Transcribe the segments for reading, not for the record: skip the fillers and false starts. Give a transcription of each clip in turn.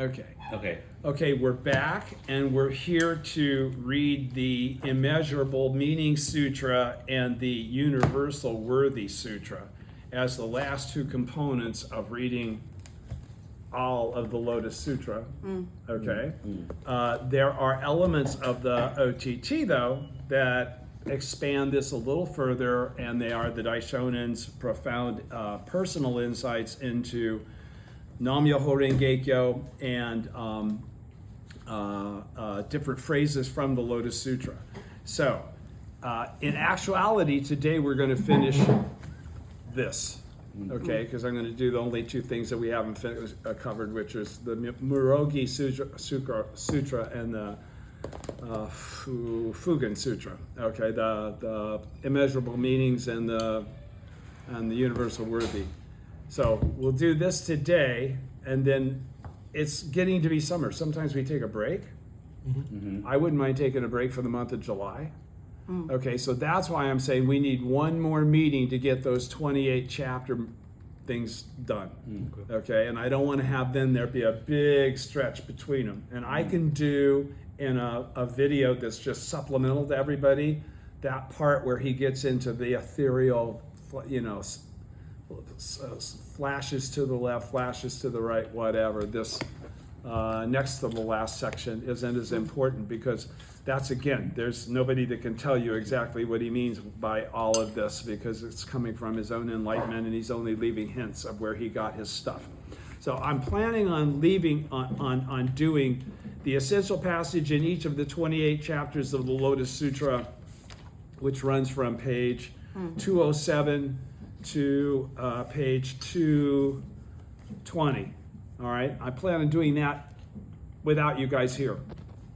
Okay, we're back, and we're here to read the Immeasurable Meaning Sutra and the Universal Worthy Sutra as the last two components of reading all of the Lotus Sutra. Okay, there are elements of the OTT though that expand this a little further, and they are the Daishonin's profound personal insights into Nam-myoho Renge-kyo and different phrases from the Lotus Sutra. So, in actuality, today we're going to finish this, okay? Because I'm going to do the only two things that we haven't covered, which is the Murogi Sutra and the Fugen Sutra. Okay, the Immeasurable Meanings and the Universal Worthy. So we'll do this today, and then it's getting to be summer. Sometimes we take a break. I wouldn't mind taking a break for the month of July. Okay, so that's why I'm saying we need one more meeting to get those 28 chapter things done. Okay, and I don't want to have then there be a big stretch between them. And I can do in a video that's just supplemental to everybody, that part where he gets into the ethereal, flashes to the left, flashes to the right, whatever. This next to the last section isn't as important because that's, again, there's nobody that can tell you exactly what he means by all of this because it's coming from his own enlightenment and he's only leaving hints of where he got his stuff. So I'm planning on on doing the essential passage in each of the 28 chapters of the Lotus Sutra, which runs from page 207 to page 220. All right, I plan on doing that without you guys here,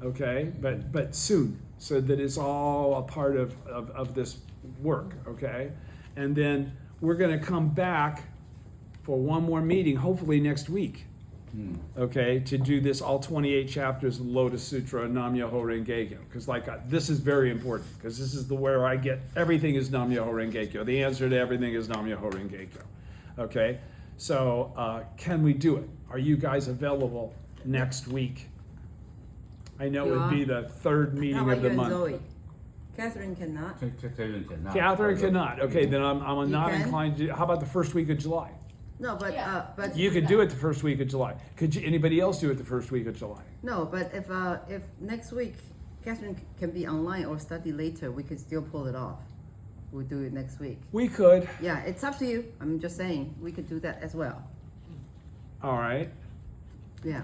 okay? But soon, so that it's all a part of this work, okay? And then we're going to come back for one more meeting, hopefully next week, okay, to do this all 28 chapters of the Lotus Sutra and Nam-myoho Renge-kyo, because this is very important, because this is where I get everything is Nam-myoho Renge-kyo. The answer to everything is Nam-myoho Renge-kyo, okay? So can we do it? Are you guys available next week? I know it would be the third meeting of the month. Zoe? Catherine cannot. Catherine cannot. Okay, then I'm not inclined to. How about the first week of July? No, but You could do it the first week of July. Could anybody else do it the first week of July? No, but if next week Catherine can be online or study later, we could still pull it off. We'll do it next week. We could. Yeah, it's up to you. I'm just saying we could do that as well. All right. Yeah.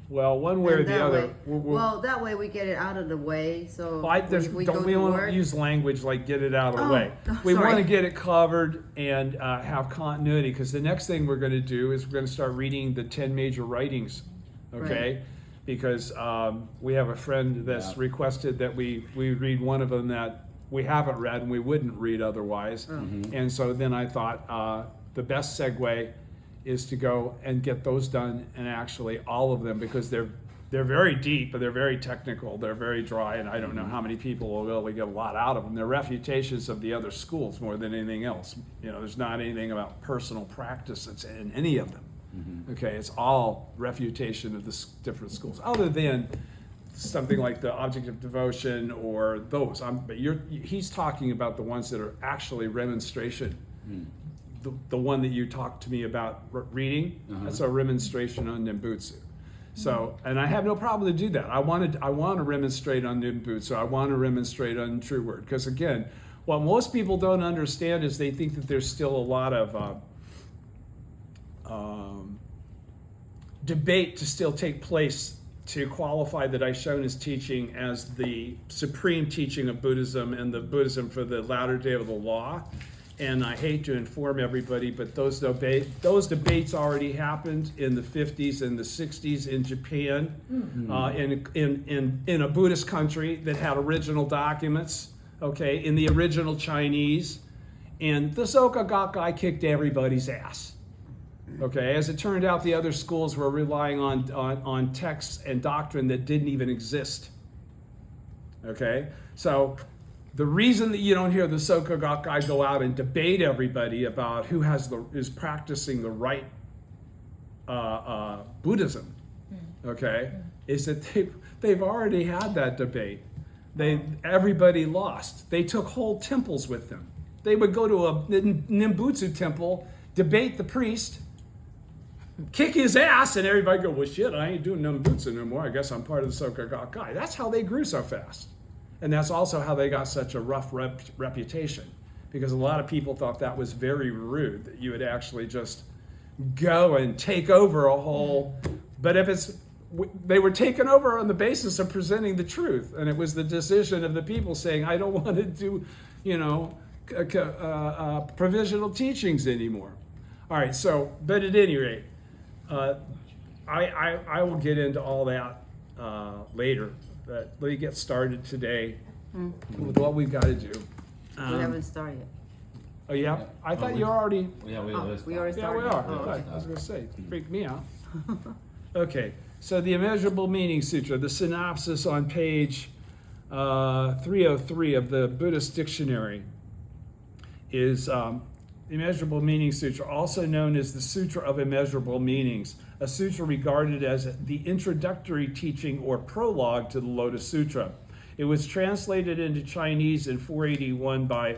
Well, one way or the other. Well, that way we get it out of the way. So we don't want to use language like "get it out of the way." We sorry. want to get it covered and have continuity, because the next thing we're going to do is we're going to start reading the 10 major writings, okay? Right. Because we have a friend that's requested that we read one of them that we haven't read and we wouldn't read otherwise. And so then I thought the best segue is to go and get those done, and actually all of them, because they're very deep, but they're very technical, they're very dry, and I don't know how many people will really get a lot out of them. They're refutations of the other schools more than anything else. There's not anything about personal practice that's in any of them. Okay, it's all refutation of the different schools, other than something like the object of devotion or those. But he's talking about the ones that are actually remonstration. The one that you talked to me about reading, that's a remonstration on Nimbutsu. So, and I have no problem to do that. I want to remonstrate on Nimbutsu. I want to remonstrate on True Word. Because again, what most people don't understand is they think that there's still a lot of debate to still take place to qualify the Daishonin's teaching as the supreme teaching of Buddhism and the Buddhism for the latter day of the law. And I hate to inform everybody, but those debates already happened in the 50s and the 60s in Japan, in a Buddhist country that had original documents, okay, in the original Chinese. And the Soka Gakkai kicked everybody's ass. Okay, as it turned out, the other schools were relying on texts and doctrine that didn't even exist. Okay, so the reason that you don't hear the Soka Gakkai go out and debate everybody about who is practicing the right Buddhism okay, is that they've already had that debate. Everybody lost. They took whole temples with them. They would go to a Nimbutsu temple, debate the priest, kick his ass, and everybody go, well, shit, I ain't doing Nimbutsu no more. I guess I'm part of the Soka Gakkai. That's how they grew so fast. And that's also how they got such a rough reputation, because a lot of people thought that was very rude, that you would actually just go and take over a whole, but they were taken over on the basis of presenting the truth, and it was the decision of the people saying, I don't want to do, provisional teachings anymore. All right, so, but at any rate, I will get into all that later, but let me get started today with what we've got to do. We haven't started yet. Oh, yeah? I thought you already... Yeah, we already We already Yeah, we started. are. Oh, okay. I was going to say, freaked me out. Okay, so the Immeasurable Meaning Sutra, the synopsis on page 303 of the Buddhist Dictionary is the Immeasurable Meaning Sutra, also known as the Sutra of Immeasurable Meanings, a sutra regarded as the introductory teaching or prologue to the Lotus Sutra. It was translated into Chinese in 481 by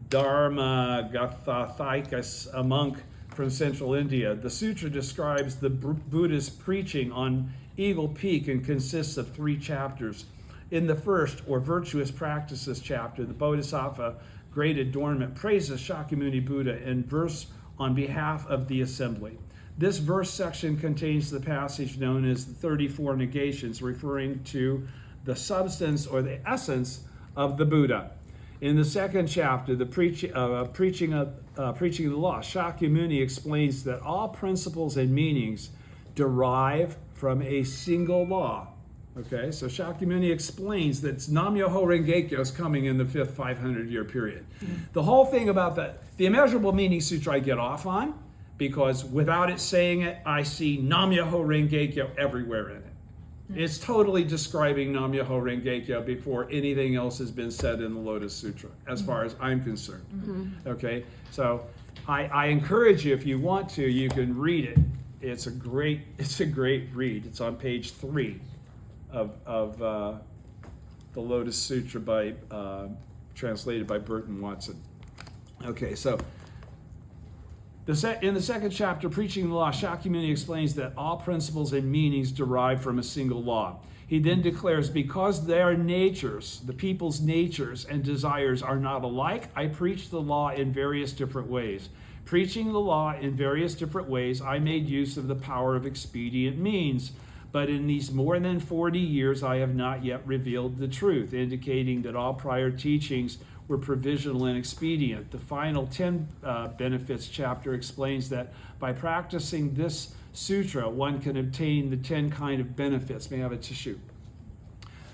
Dharmagathathikas, a monk from central India. The sutra describes the Buddha's preaching on Eagle Peak and consists of 3 chapters. In the first, or virtuous practices chapter, the Bodhisattva, great adornment, praises Shakyamuni Buddha in verse on behalf of the assembly. This verse section contains the passage known as the 34 negations, referring to the substance or the essence of the Buddha. In the second chapter, the preaching of the law, Shakyamuni explains that all principles and meanings derive from a single law. Okay, so Shakyamuni explains that Nam-myoho Renge-kyo is coming in the 5th 500-year period. The whole thing about the Immeasurable Meaning Sutra I get off on, because without it saying it, I see Nam-myoho Renge-kyo everywhere in it. It's totally describing Nam-myoho Renge-kyo before anything else has been said in the Lotus Sutra, as far as I'm concerned. Okay, so I encourage you, if you want to, you can read it. It's a great read. It's on page 3 of the Lotus Sutra translated by Burton Watson. Okay, so in the second chapter, Preaching the Law, Shakyamuni explains that all principles and meanings derive from a single law. He then declares, because their natures, the people's natures and desires are not alike, I preach the law in various different ways. Preaching the law in various different ways, I made use of the power of expedient means. But in these more than 40 years, I have not yet revealed the truth, indicating that all prior teachings were provisional and expedient. The final 10 benefits chapter explains that by practicing this sutra, one can obtain the 10 kind of benefits. May I have a tissue?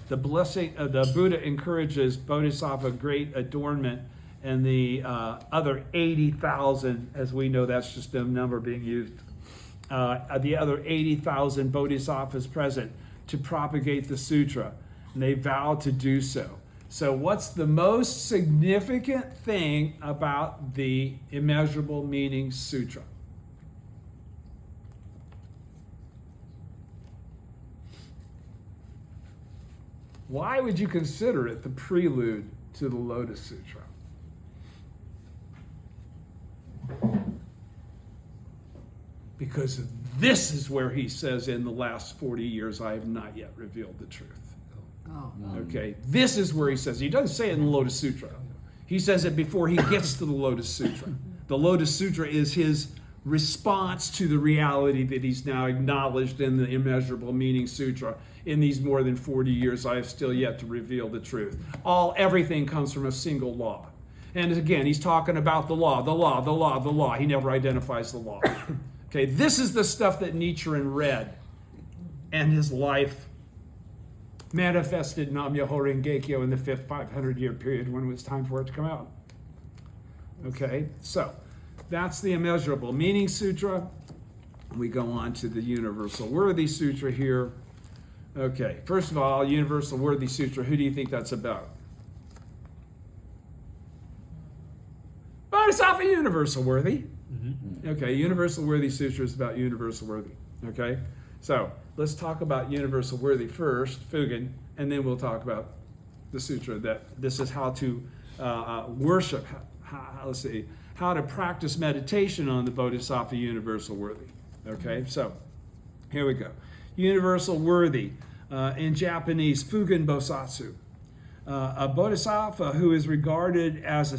The blessing, the Buddha encourages Bodhisattva great adornment, and the other 80,000, as we know, that's just a number being used. The other 80,000 bodhisattvas present to propagate the sutra, and they vow to do so. So what's the most significant thing about the Immeasurable Meaning Sutra? Why would you consider it the prelude to the Lotus Sutra? Because this is where he says, in the last 40 years, I have not yet revealed the truth. Oh. Okay, this is where he says, he doesn't say it in the Lotus Sutra. He says it before he gets to the Lotus Sutra. The Lotus Sutra is his response to the reality that he's now acknowledged in the Immeasurable Meaning Sutra. In these more than 40 years, I have still yet to reveal the truth. Everything comes from a single law. And again, he's talking about the law, the law, the law, the law. He never identifies the law. Okay, this is the stuff that Nichiren read, and his life manifested Nam-myoho Renge-kyo in the 5th 500-year period when it was time for it to come out. Okay, so that's the Immeasurable Meaning Sutra. We go on to the Universal Worthy Sutra here. Okay, first of all, Universal Worthy Sutra, who do you think that's about? Bodhisattva Universal Worthy. Okay, Universal Worthy Sutra is about Universal Worthy. Okay, So let's talk about universal worthy first, Fugen, and then we'll talk about the sutra. That this is how to worship. Let's see, how to practice meditation on the Bodhisattva universal worthy. Okay, so here we go. Universal worthy, in Japanese, Fugen Bosatsu. A bodhisattva who is regarded as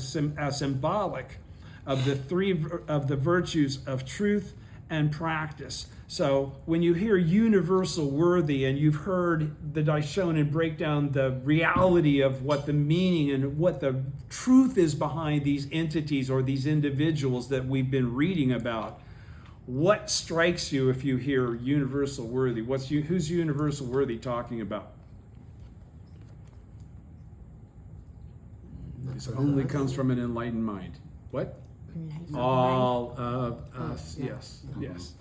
symbolic of the virtues of truth and practice. So when you hear universal worthy, and you've heard the Daishonin break down the reality of what the meaning and what the truth is behind these entities or these individuals that we've been reading about, what strikes you if you hear universal worthy? Who's universal worthy talking about? This only comes from an enlightened mind. What? All of us. Yes, yes.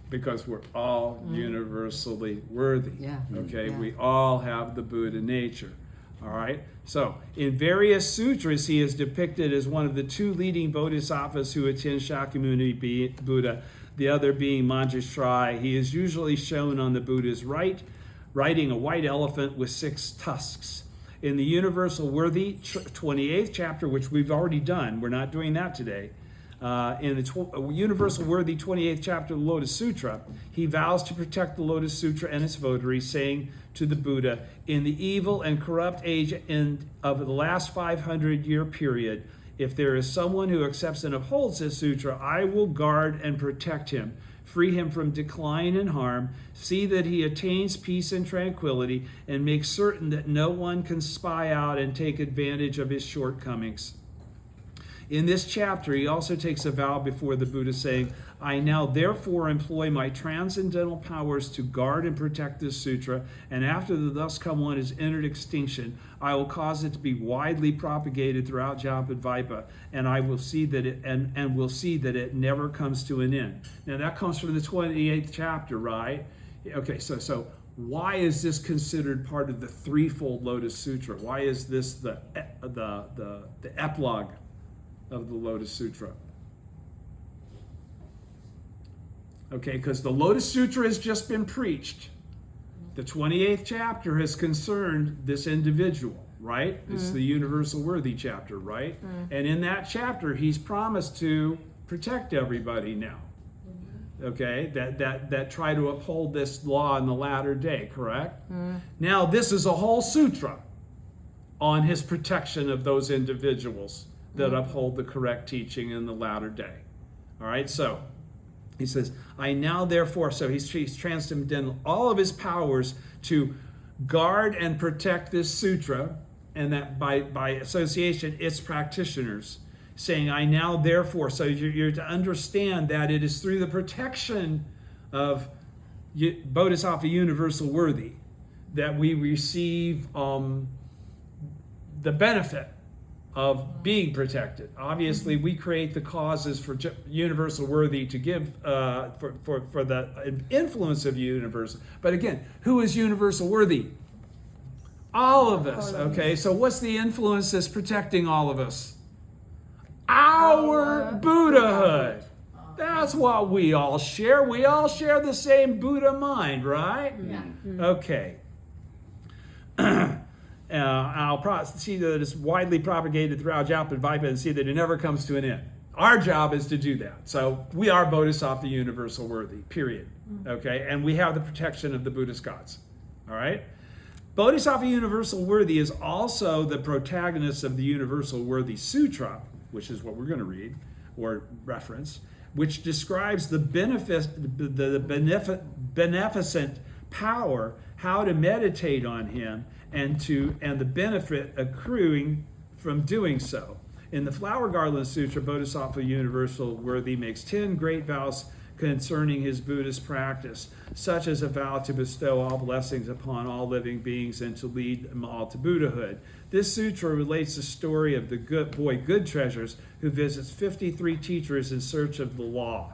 Because we're all universally worthy. Yeah. Okay, Yeah. we all have the Buddha nature. All right. So in various sutras, he is depicted as one of the two leading bodhisattvas who attend Shakyamuni Buddha, the other being Manjushri. He is usually shown on the Buddha's right, riding a white elephant with 6 tusks. In the Universal Worthy 28th chapter, which we've already done, we're not doing that today. In the Universal Worthy 28th chapter of the Lotus Sutra, he vows to protect the Lotus Sutra and its votaries, saying to the Buddha, in the evil and corrupt age of the last 500-year period, if there is someone who accepts and upholds this sutra, I will guard and protect him, free him from decline and harm, see that he attains peace and tranquility, and make certain that no one can spy out and take advantage of his shortcomings. In this chapter, he also takes a vow before the Buddha, saying, I now therefore employ my transcendental powers to guard and protect this sutra, and after the Thus Come One has entered extinction, I will cause it to be widely propagated throughout Japadvipa, and I will see that it never comes to an end. Now that comes from the 28th chapter, right? Okay, so why is this considered part of the threefold Lotus Sutra? Why is this the epilogue of the Lotus Sutra? Okay, because the Lotus Sutra has just been preached. The 28th chapter has concerned this individual, right? It's the Universal Worthy chapter, right? And in that chapter, he's promised to protect everybody now. Okay, that try to uphold this law in the latter day, correct? Now, this is a whole sutra on his protection of those individuals that uphold the correct teaching in the latter day. All right, so he says, I now therefore, so he's transcendental all of his powers to guard and protect this sutra, and that by association, its practitioners, saying, I now therefore, so you're to understand that it is through the protection of Bodhisattva Universal Worthy that we receive the benefit of being protected. Obviously, we create the causes for Universal Worthy to give for the influence of Universal. But again, who is Universal Worthy? All of us. Okay, so what's the influence that's protecting all of us? Our Buddhahood. That's what we all share. We all share the same Buddha mind, right? Yeah. Okay. I'll see that it's widely propagated throughout Japadvipa and see that it never comes to an end. Our job is to do that. So we are Bodhisattva Universal Worthy, period. Okay, and we have the protection of the Buddhist gods. All right? Bodhisattva Universal Worthy is also the protagonist of the Universal Worthy Sutra, which is what we're going to read or reference, which describes the beneficent power, how to meditate on him, and the benefit accruing from doing so. In the Flower Garland Sutra, Bodhisattva Universal Worthy makes 10 great vows concerning his Buddhist practice, such as a vow to bestow all blessings upon all living beings and to lead them all to Buddhahood. This sutra relates the story of the good boy Good Treasures, who visits 53 teachers in search of the law.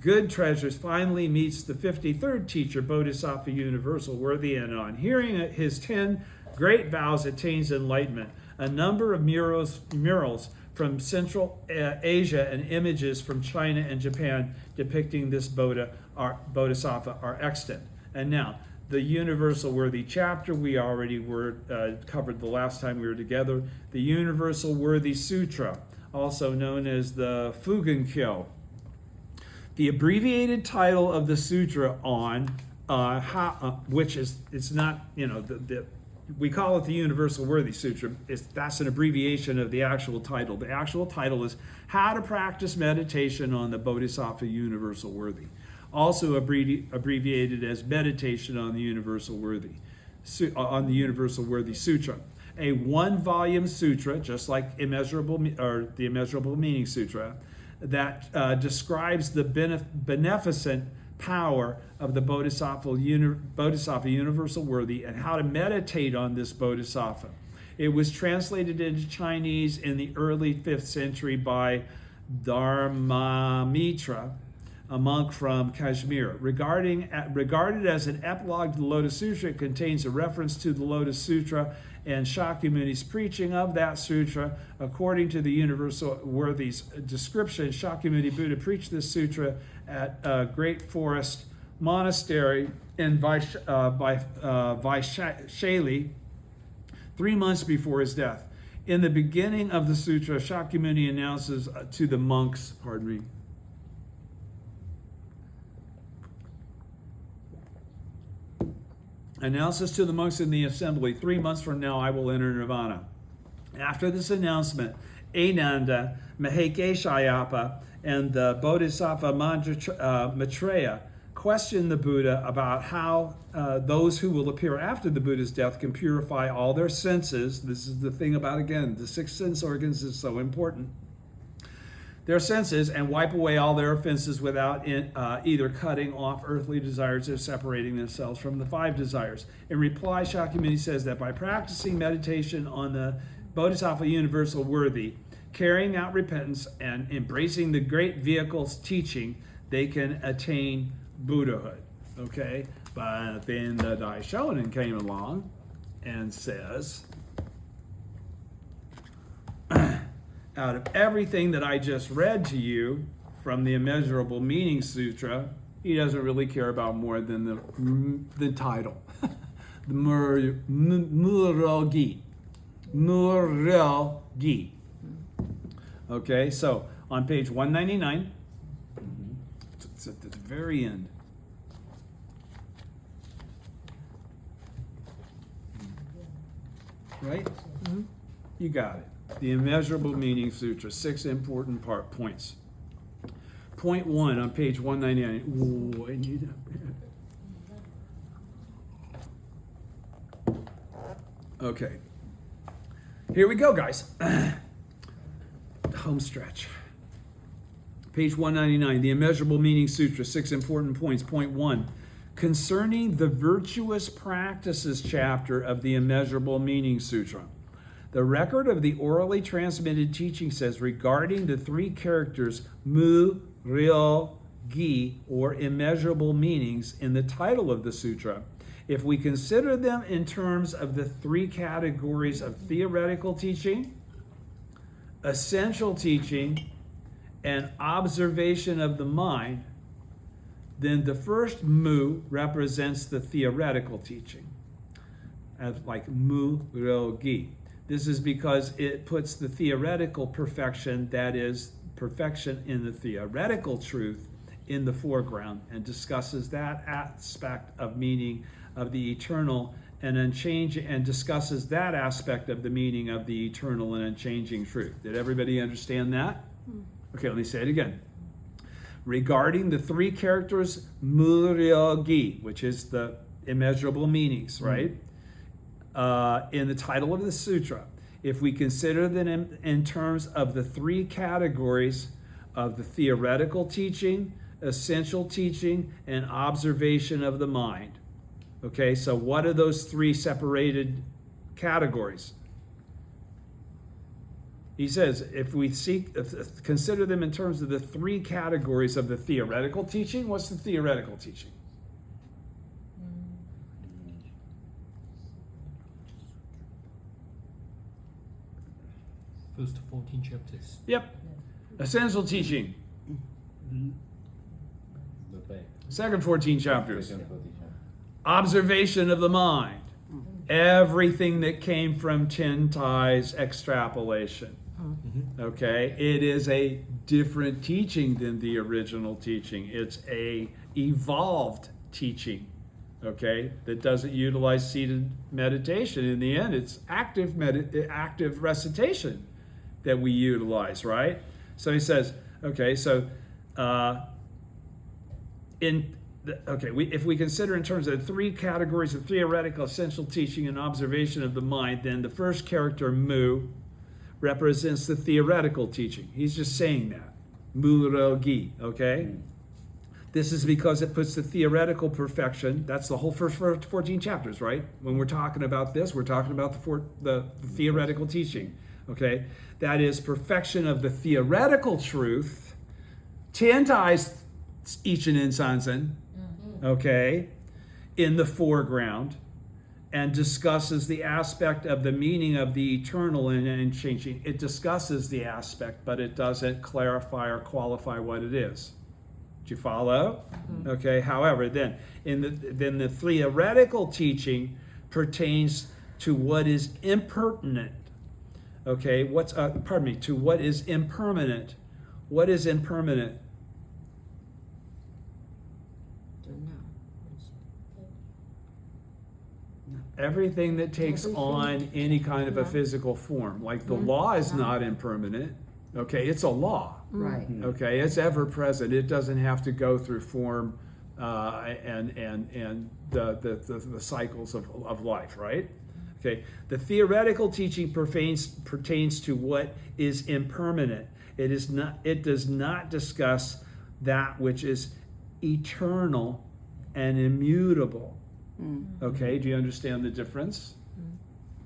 Good Treasures finally meets the 53rd teacher, Bodhisattva Universal Worthy, and on hearing his 10 great vows attains enlightenment. A number of murals from Central Asia and images from China and Japan depicting this Buddha are bodhisattva are extant. And now, the universal worthy chapter we already covered the last time we were together. The Universal Worthy Sutra, also known as the Fugenkyo. The abbreviated title of the sutra on which is, it's not, we call it the Universal Worthy Sutra. That's an abbreviation of the actual title. The actual title is How to Practice Meditation on the Bodhisattva Universal Worthy. Also abbreviated as Meditation on the Universal Worthy Sutra. A one-volume sutra, just like Immeasurable or the Immeasurable Meaning Sutra, that describes the beneficent power of the Bodhisattva Universal Worthy and how to meditate on this Bodhisattva. It was translated into Chinese in the early 5th century by Dharmamitra, a monk from Kashmir. Regarded as an epilogue to the Lotus Sutra, it contains a reference to the Lotus Sutra and Shakyamuni's preaching of that sutra. According to the Universal Worthy's description, Shakyamuni Buddha preached this sutra at a great forest monastery in Vaishali 3 months before his death. In the beginning of the sutra, Shakyamuni announces to the monks, announces to the monks in the assembly, 3 months from now I will enter nirvana. After this announcement, Ananda, Mahekeshayapa, and the Bodhisattva Maitreya questioned the Buddha about how those who will appear after the Buddha's death can purify all their senses. This is the thing about, again, the 6 sense organs is so important. Their senses, and wipe away all their offenses without either cutting off earthly desires or separating themselves from the 5 desires. In reply, Shakyamuni says that by practicing meditation on the Bodhisattva Universal Worthy, carrying out repentance, and embracing the great vehicle's teaching, they can attain Buddhahood. Okay? But then the Daishonin came along and says, out of everything that I just read to you from the Immeasurable Meaning Sutra, he doesn't really care about more than the title. The Murrogi. Murrogi. Okay, so on page 199, it's at the very end. Right? Mm-hmm. You got it. The Immeasurable Meaning Sutra, 6 important points. Point 1 on page 199. Ooh, I need that. Okay. Here we go, guys. Home stretch. Page 199, the Immeasurable Meaning Sutra, 6 important points. Point 1, concerning the virtuous practices chapter of the Immeasurable Meaning Sutra. The record of the orally transmitted teaching says regarding the 3 characters mu, ryo, gi, or immeasurable meanings in the title of the sutra, if we consider them in terms of the 3 categories of theoretical teaching, essential teaching, and observation of the mind, then the first mu represents the theoretical teaching, as like mu, ryo, gi. This is because it puts the theoretical perfection, that is, perfection in the theoretical truth, in the foreground and discusses that aspect of meaning of the eternal and unchanging, and discusses that aspect of the meaning of the eternal and unchanging truth. Did everybody understand that? Okay, let me say it again. Regarding the 3 characters muryogi, which is the immeasurable meanings, right? In the title of the sutra, if we consider them in terms of the 3 categories of the theoretical teaching, essential teaching, and observation of the mind. Okay, so what are those 3 separated categories? He says, if we consider them in terms of the 3 categories of the theoretical teaching, what's the theoretical teaching? First 14 chapters. Yep. Essential teaching. Second 14 chapters. Observation of the mind. Everything that came from Chentais extrapolation. Okay, it is a different teaching than the original teaching. It's a evolved teaching, okay, that doesn't utilize seated meditation. In the end, it's active recitation that we utilize, right? So he says, okay, so if we consider in terms of 3 categories of theoretical essential teaching and observation of the mind, then the first character, mu, represents the theoretical teaching. He's just saying that. Mu-rel-gi, okay? This is because it puts the theoretical perfection, that's the whole first 14 chapters, right? When we're talking about this, we're talking about the theoretical teaching, okay? That is perfection of the theoretical truth, Tiantais Ichen in Sanzen, okay, in the foreground, and discusses the aspect of the meaning of the eternal and unchanging. It discusses the aspect, but it doesn't clarify or qualify what it is. Do you follow? Okay. However, then the theoretical teaching pertains to what is impertinent. Okay. To what is impermanent. What is impermanent? Everything that takes on any kind of a physical form. Like the law is not impermanent. Okay, it's a law. Right. Okay, it's ever present. It doesn't have to go through form and the cycles of life, right? Okay, the theoretical teaching pertains to what is impermanent. It does not discuss that which is eternal and immutable. Okay, do you understand the difference?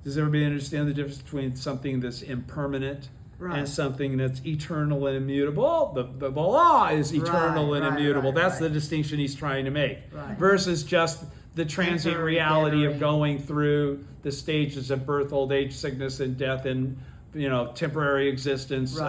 Does everybody understand the difference between something that's impermanent and something that's eternal and immutable? The law is eternal and immutable. That's the distinction he's trying to make. Versus just the transient reality of going through the stages of birth, old age, sickness, and death, and temporary existence.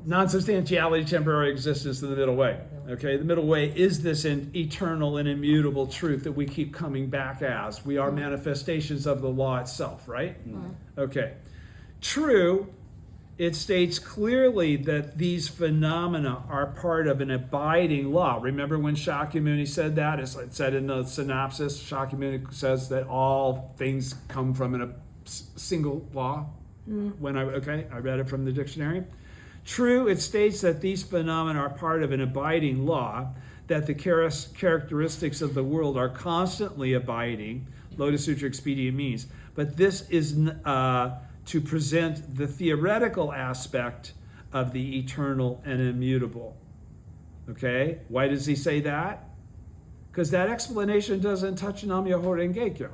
Non-substantiality, temporary existence in the middle way. Okay, the middle way is this eternal and immutable truth that we keep coming back as. We are manifestations of the law itself, right? Okay. True, it states clearly that these phenomena are part of an abiding law. Remember when Shakyamuni said that? It's said in the synopsis, Shakyamuni says that all things come from a single law. I read it from the dictionary. True, it states that these phenomena are part of an abiding law, that the characteristics of the world are constantly abiding, Lotus Sutra expedient means. But this is to present the theoretical aspect of the eternal and immutable. Okay? Why does he say that? Because that explanation doesn't touch Nam-myoho Renge-kyo.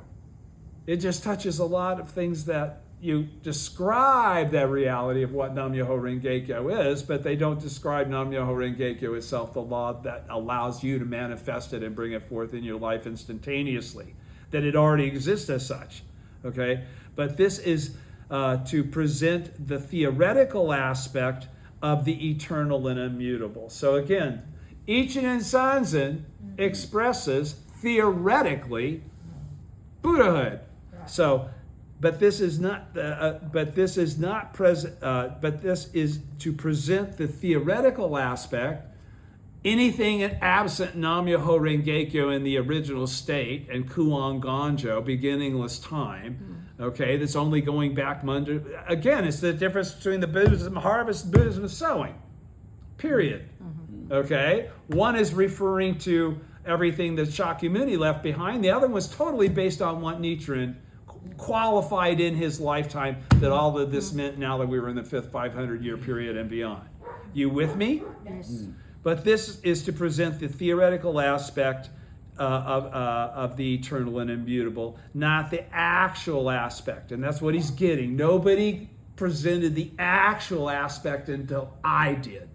It just touches a lot of things that you describe that reality of what Nam-myoho Renge-kyo is, but they don't describe Nam-myoho Renge-kyo itself, the law that allows you to manifest it and bring it forth in your life instantaneously, that it already exists as such, okay? But this is to present the theoretical aspect of the eternal and immutable. So again, Ichinen Sanzen expresses theoretically Buddhahood. So, but this is to present the theoretical aspect. Anything absent Nam-myoho Renge-kyo in the original state and Kuan Ganjo, beginningless time, okay, that's only going back again, it's the difference between the Buddhism harvest and Buddhism sowing, period. Okay, one is referring to everything that Shakyamuni left behind. The other was totally based on what Nichiren qualified in his lifetime that all of this meant now that we were in the 5th 500-year period and beyond. You with me? Yes. But this is to present the theoretical aspect of the eternal and immutable, not the actual aspect. And that's what he's getting. Nobody presented the actual aspect until I did.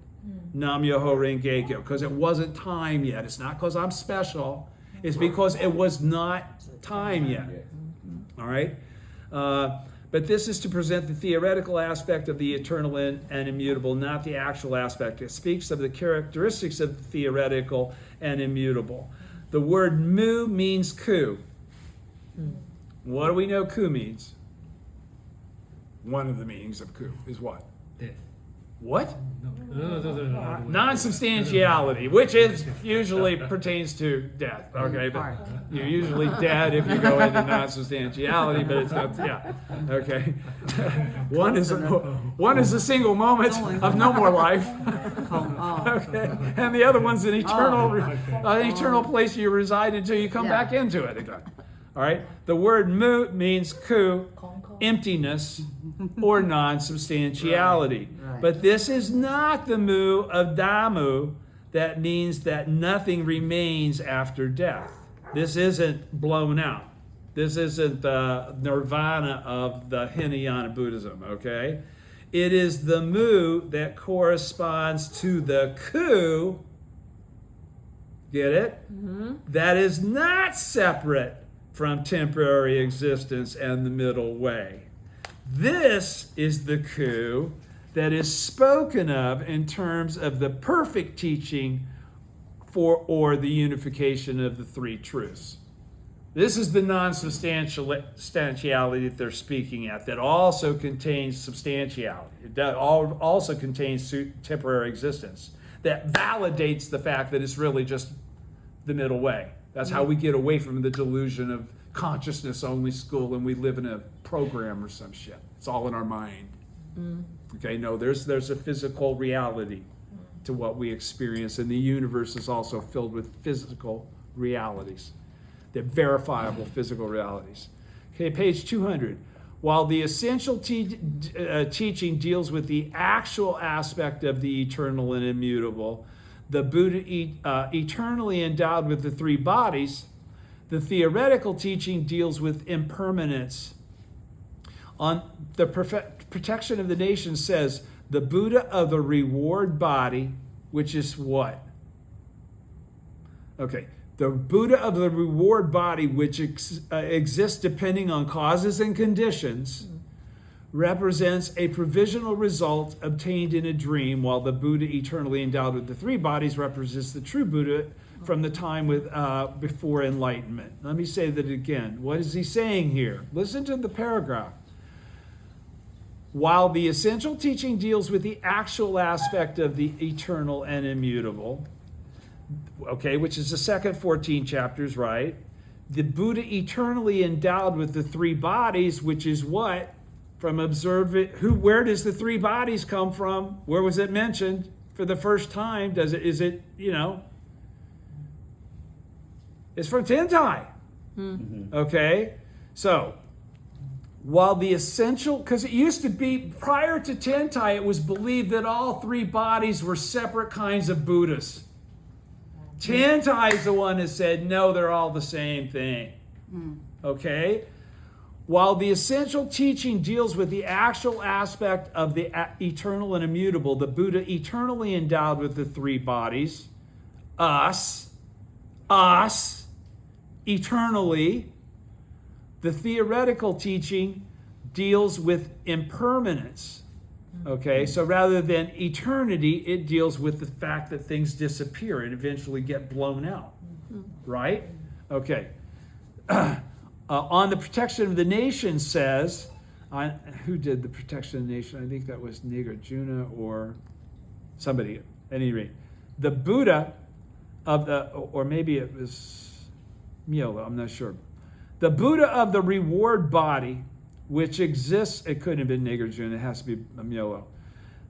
Nam-myoho Renge-kyo, because it wasn't time yet. It's not because I'm special. It's because it was not time yet. All right? But this is to present the theoretical aspect of the eternal and immutable, not the actual aspect. It speaks of the characteristics of the theoretical and immutable. The word mu means ku. What do we know ku means? One of the meanings of ku is what? Death. What? No. Non-substantiality, which is usually pertains to death. Okay, but you're usually dead if you go into non-substantiality, but it's not. Yeah. Okay. One is a single moment of no more life. Okay, and the other one's an eternal place you reside until you come back into it again. All right. The word mu means ku, emptiness, or non-substantiality. Right. But this is not the mu of Dhammu that means that nothing remains after death. This isn't blown out. This isn't the nirvana of the Hinayana Buddhism, okay? It is the mu that corresponds to the ku, get it? That is not separate from temporary existence and the middle way. This is the ku that is spoken of in terms of the perfect teaching or the unification of the three truths. This is the non-substantiality that they're speaking at, that also contains substantiality. It also contains temporary existence. That validates the fact that it's really just the middle way. That's how we get away from the delusion of consciousness only school and we live in a program or some shit. It's all in our mind. Okay, no, there's a physical reality to what we experience, and the universe is also filled with physical realities. They're verifiable physical realities. Okay, page 200. While the essential teaching deals with the actual aspect of the eternal and immutable, the Buddha eternally endowed with the three bodies, the theoretical teaching deals with impermanence. On the protection of the nation says, the Buddha of the reward body, which is what? Okay, the Buddha of the reward body, which exists depending on causes and conditions, represents a provisional result obtained in a dream, while the Buddha eternally endowed with the three bodies represents the true Buddha from the time before enlightenment. Let me say that again. What is he saying here? Listen to the paragraph. While the essential teaching deals with the actual aspect of the eternal and immutable, okay, which is the second 14 chapters, right? The Buddha eternally endowed with the three bodies, which is what? From observing, where does the three bodies come from? Where was it mentioned for the first time? Is it, it's from Tentai. Okay? So, while the essential, because it used to be, prior to Tentai, it was believed that all three bodies were separate kinds of Buddhas. Tentai is the one that said, no, they're all the same thing. Okay? While the essential teaching deals with the actual aspect of the eternal and immutable, the Buddha eternally endowed with the three bodies, us, eternally, the theoretical teaching deals with impermanence. Okay, so rather than eternity, it deals with the fact that things disappear and eventually get blown out. Right? Okay. On the protection of the nation says, who did the protection of the nation? I think that was Nagarjuna or somebody. At any rate, the Buddha of the, or maybe it was Myola, I'm not sure. The Buddha of the reward body, which exists, it couldn't have been Nagarjuna, it has to be Myola.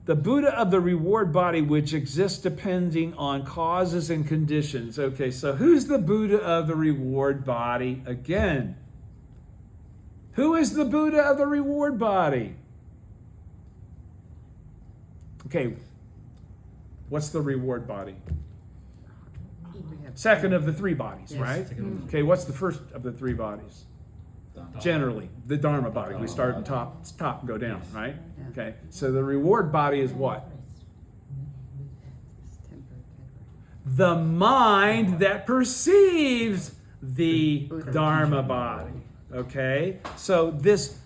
The Buddha of the reward body, which exists depending on causes and conditions. Okay, so who's the Buddha of the reward body again? Who is the Buddha of the reward body? Okay, what's the reward body? Second of the three bodies, right? Okay, what's the first of the three bodies? Generally, the Dharma body. We start in top and go down, right? Okay, so the reward body is what? The mind that perceives the Dharma body. Okay, so this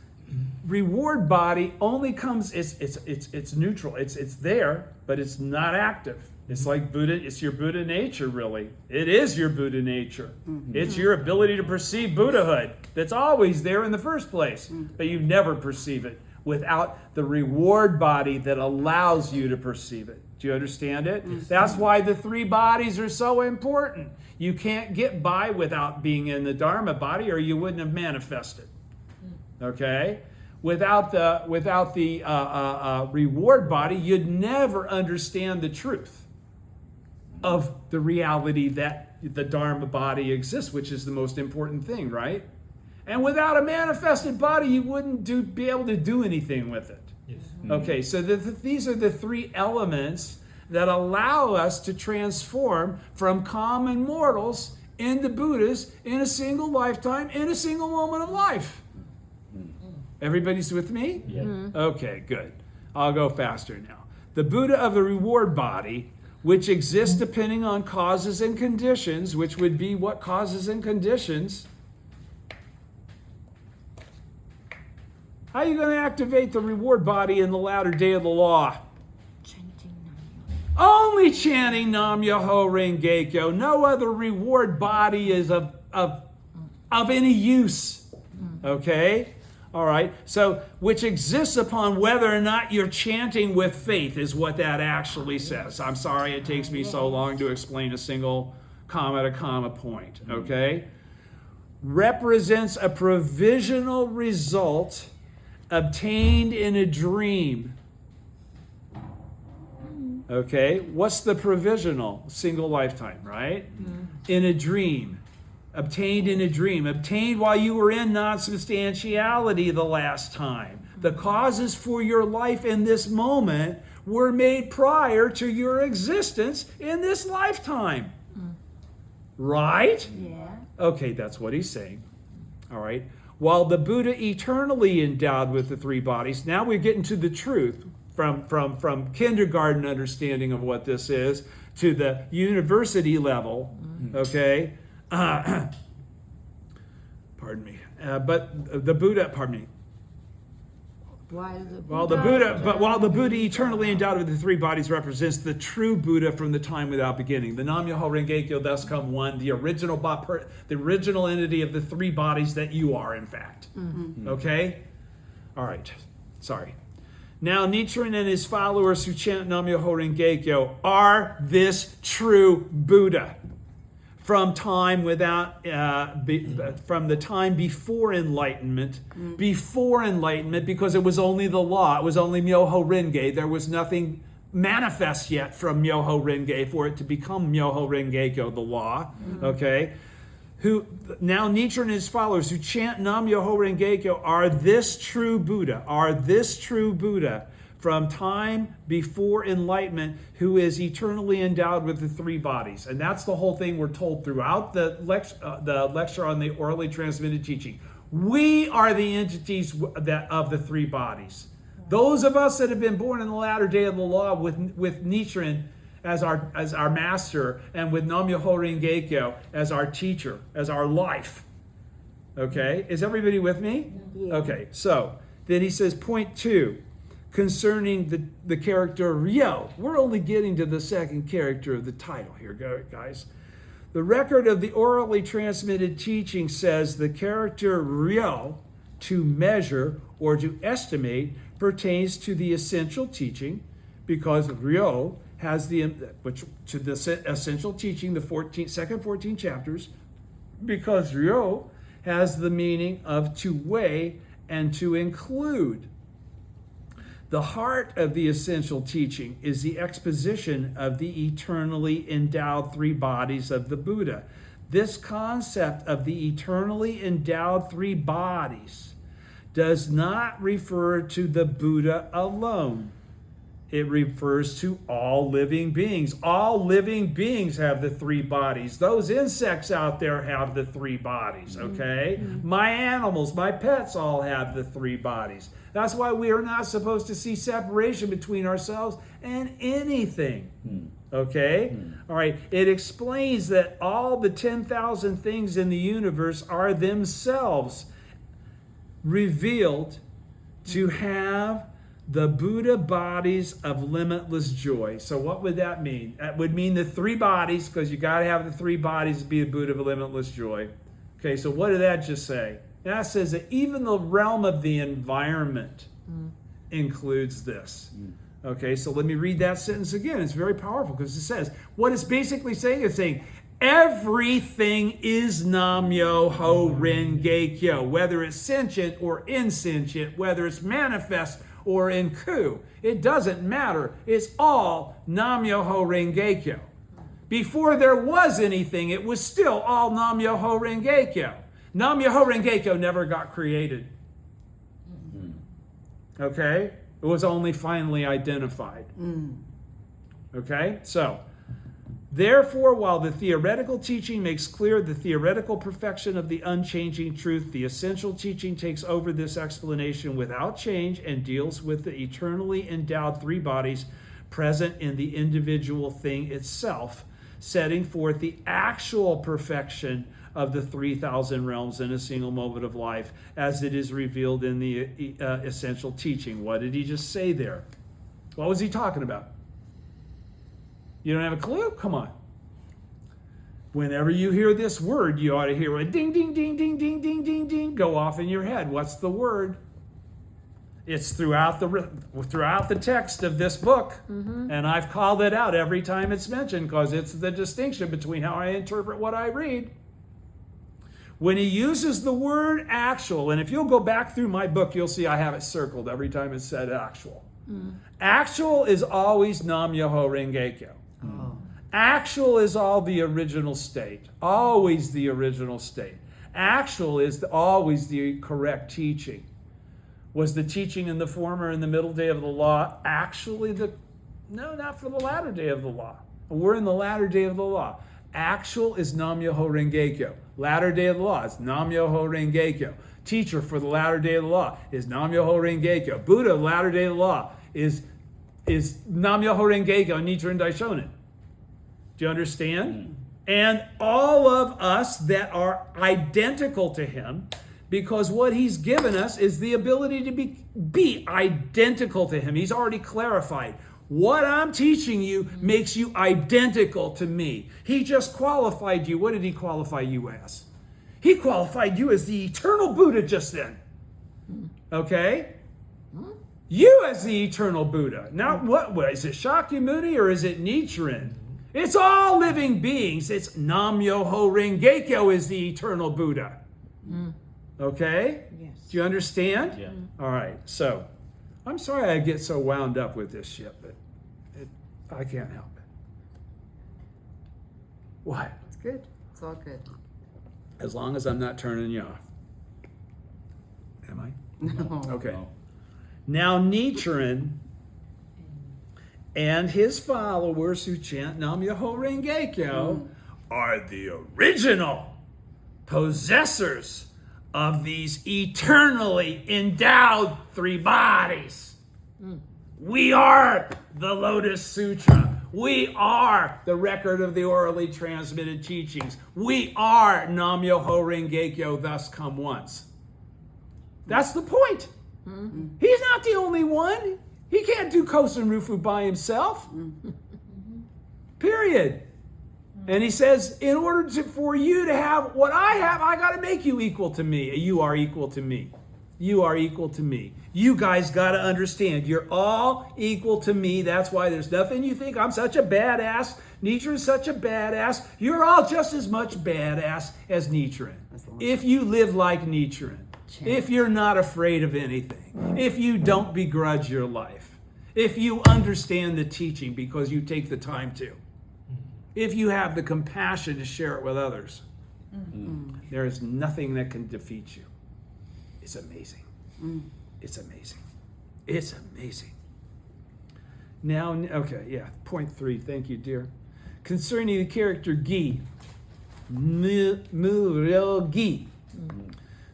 reward body only comes, it's neutral. It's there, but it's not active. It's like Buddha, it's your Buddha nature, really. It is your Buddha nature. It's your ability to perceive Buddhahood that's always there in the first place, but you never perceive it without the reward body that allows you to perceive it. Do you understand it? That's why the three bodies are so important. You can't get by without being in the Dharma body, or you wouldn't have manifested. Okay? Without the reward body, you'd never understand the truth of the reality that the Dharma body exists, which is the most important thing, right? And without a manifested body, you wouldn't be able to do anything with it. Yes. Okay, so these are the three elements that allow us to transform from common mortals into Buddhas in a single lifetime, in a single moment of life. Everybody's with me? Yeah. Okay, good. I'll go faster now. The Buddha of the reward body, which exists depending on causes and conditions, which would be what causes and conditions? How are you going to activate the reward body in the latter day of the law? Only chanting Nam Myoho Renge Kyo. No other reward body is of any use. Okay? All right. So, which exists upon whether or not you're chanting with faith is what that actually says. I'm sorry it takes me so long to explain a single comma to comma point. Okay? Represents a provisional result obtained in a dream. Okay? What's the provisional? Single lifetime, right? In a dream. Obtained in a dream, obtained while you were in non-substantiality the last time. The causes for your life in this moment were made prior to your existence in this lifetime. Right? Yeah. Okay, that's what he's saying. All right. While the Buddha eternally endowed with the three bodies, now we're getting to the truth from kindergarten understanding of what this is to the university level. Okay. Pardon me. But the Buddha, pardon me. While the Buddha eternally endowed with the three bodies represents the true Buddha from the time without beginning. The Nam Myoho Renge Kyo thus come one, the original entity of the three bodies that you are, in fact. Okay? All right. Sorry. Now, Nichiren and his followers who chant Nam Myoho Renge Kyo are this true Buddha. From time from the time before enlightenment, because it was only the law, it was only Myoho Renge. There was nothing manifest yet from Myoho Renge for it to become Myoho Renge Kyo, the law. Okay, who now Nichiren and his followers who chant Nam Myoho Renge Kyo are this true Buddha, from time before enlightenment, who is eternally endowed with the three bodies. And that's the whole thing we're told throughout the lecture on the orally transmitted teaching. We are the entities of the three bodies. Those of us that have been born in the latter day of the law with Nichiren as our master, and with Nam Myoho Renge Kyo as our teacher, as our life. Okay? Is everybody with me? Yeah. Okay, so then he says, point 2. Concerning the character Ryo. We're only getting to the second character of the title here, guys. The record of the orally transmitted teaching says the character Ryo, to measure or to estimate, pertains to the essential teaching, because Ryo has the essential teaching, the second 14 chapters, because Ryo has the meaning of to weigh and to include. The heart of the essential teaching is the exposition of the eternally endowed three bodies of the Buddha. This concept of the eternally endowed three bodies does not refer to the Buddha alone. It refers to all living beings. All living beings have the three bodies. Those insects out there have the three bodies, okay? My animals, my pets all have the three bodies. That's why we are not supposed to see separation between ourselves and anything, okay? All right, it explains that all the 10,000 things in the universe are themselves revealed to have the Buddha bodies of limitless joy. So what would that mean? That would mean the three bodies, because you got to have the three bodies to be a Buddha of limitless joy. Okay, so what did that just say? That says that even the realm of the environment includes this. Okay, so let me read that sentence again. It's very powerful because it says, what it's basically saying is saying, everything is Nam-myoho Renge-kyo, whether it's sentient or insentient, whether it's manifest or in ku. It doesn't matter. It's all Nam-myoho Renge-kyo. Before there was anything, it was still all Nam-myoho Renge-kyo. Nam-myoho Renge-kyo never got created. Okay? It was only finally identified. Okay? So, therefore, while the theoretical teaching makes clear the theoretical perfection of the unchanging truth, the essential teaching takes over this explanation without change and deals with the eternally endowed three bodies present in the individual thing itself, setting forth the actual perfection of the 3,000 realms in a single moment of life as it is revealed in the essential teaching. What did he just say there? What was he talking about? You don't have a clue? Come on. Whenever you hear this word, you ought to hear a ding, ding, ding, ding, ding, ding, ding, ding go off in your head. What's the word? It's throughout the text of this book. And I've called it out every time it's mentioned because it's the distinction between how I interpret what I read. When he uses the word actual, and if you'll go back through my book, you'll see I have it circled every time it said actual. Actual is always Nam-myoho Renge-kyo. Actual is all the original state. Always the original state. Actual is always the correct teaching. Was the teaching in the former and the middle day of the law actually no, not for the latter day of the law. We're in the latter day of the law. Actual is Nam-myoho Renge-kyo. Latter day of the law is Nam-myoho Renge-kyo. Teacher for the latter day of the law is Nam-myoho Renge-kyo. Buddha, latter day of the law, is Nam-myoho Renge-kyo, Nichiren Daishonin. Do you understand? And all of us that are identical to him, because what he's given us is the ability to be identical to him. He's already clarified. What I'm teaching you makes you identical to me. He just qualified you. What did he qualify you as? He qualified you as the eternal Buddha just then. Okay? You as the eternal Buddha. Now, what is it, Shakyamuni or is it Nichiren? It's all living beings. It's Nam-myoho Renge-kyo is the eternal Buddha. Okay? Yes. Do you understand? Yeah. All right. So, I'm sorry I get so wound up with this shit, but I can't help it. What? It's good. It's all good. As long as I'm not turning you off. Am I? No. Okay. No. Now Nichiren and his followers who chant Nam-myoho Renge-kyo are the original possessors of these eternally endowed three bodies. We are the Lotus Sutra. We are the record of the orally transmitted teachings. We are Nam-myoho Renge-kyo, thus come once. That's the point. He's not the only one. He can't do Kosen Rufu by himself. Period. And he says, in order for you to have what I have, I got to make you equal to me. You are equal to me. You are equal to me. You guys got to understand, you're all equal to me. That's why there's nothing you think I'm such a badass. Nichiren's such a badass. You're all just as much badass as Nichiren. If you live like Nichiren. If you're not afraid of anything. If you don't begrudge your life. If you understand the teaching because you take the time to. If you have the compassion to share it with others, there is nothing that can defeat you. It's amazing. It's amazing. It's amazing. Now, okay, yeah, point 3. Thank you, dear. Concerning the character Gi, Mu-ryo-gi,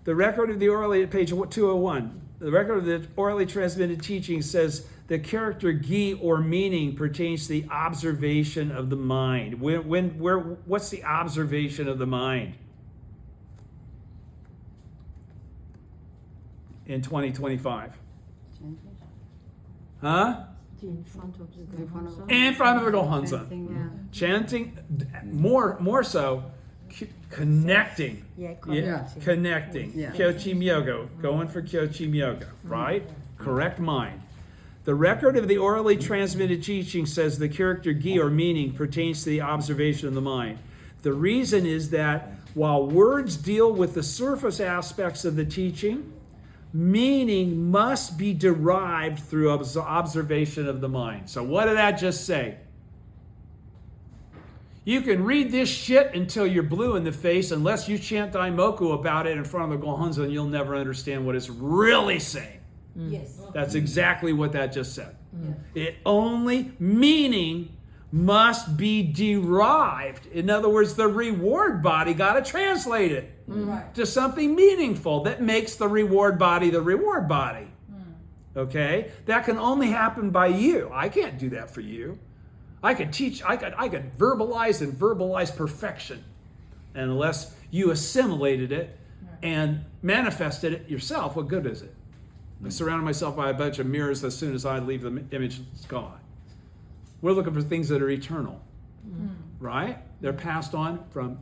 the record of the orally, page 201, the record of the orally transmitted teaching says the character Gi or meaning pertains to the observation of the mind. What's the observation of the mind? In 2025. Huh? In front of the In front of- Gohonzon. In front of the Gohonzon. Chanting, Chanting, more so, connecting. Yeah, Yeah. Connecting. Yeah. Kyochi Myogo. Going for Kyochi Myogo, right? Correct mind. The record of the orally transmitted teaching says the character gi or meaning pertains to the observation of the mind. The reason is that while words deal with the surface aspects of the teaching, meaning must be derived through observation of the mind. So what did that just say? You can read this shit until you're blue in the face. Unless you chant Daimoku about it in front of the Gohonzon, you'll never understand what it's really saying. Yes. That's exactly what that just said. It only meaning must be derived. In other words, the reward body got to translate it Right. to something meaningful that makes the reward body the reward body. Okay? That can only happen by you. I can't do that for you. I could teach, I could verbalize perfection. And unless you assimilated it and manifested it yourself, what good is it? I surrounded myself by a bunch of mirrors. As soon as I leave the image, it's gone. We're looking for things that are eternal, right? They're passed on from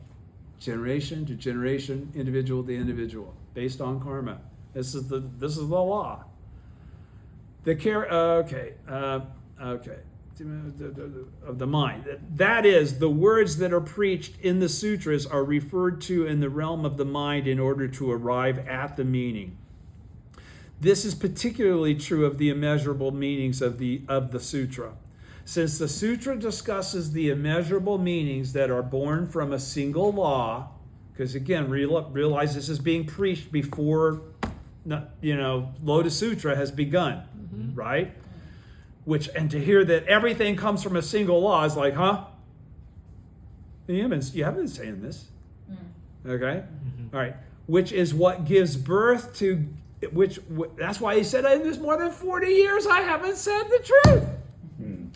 generation to generation, individual to individual, based on karma. This is the law. Of the mind. That is, the words that are preached in the sutras are referred to in the realm of the mind in order to arrive at the meaning. This is particularly true of the immeasurable meanings of the sutra. Since the sutra discusses the immeasurable meanings that are born from a single law, because again, realize this is being preached before, Lotus Sutra has begun, right? And to hear that everything comes from a single law is like, huh? You haven't been saying this, okay? All right, which is what gives birth to. That's why he said, in this more than 40 years, I haven't said the truth.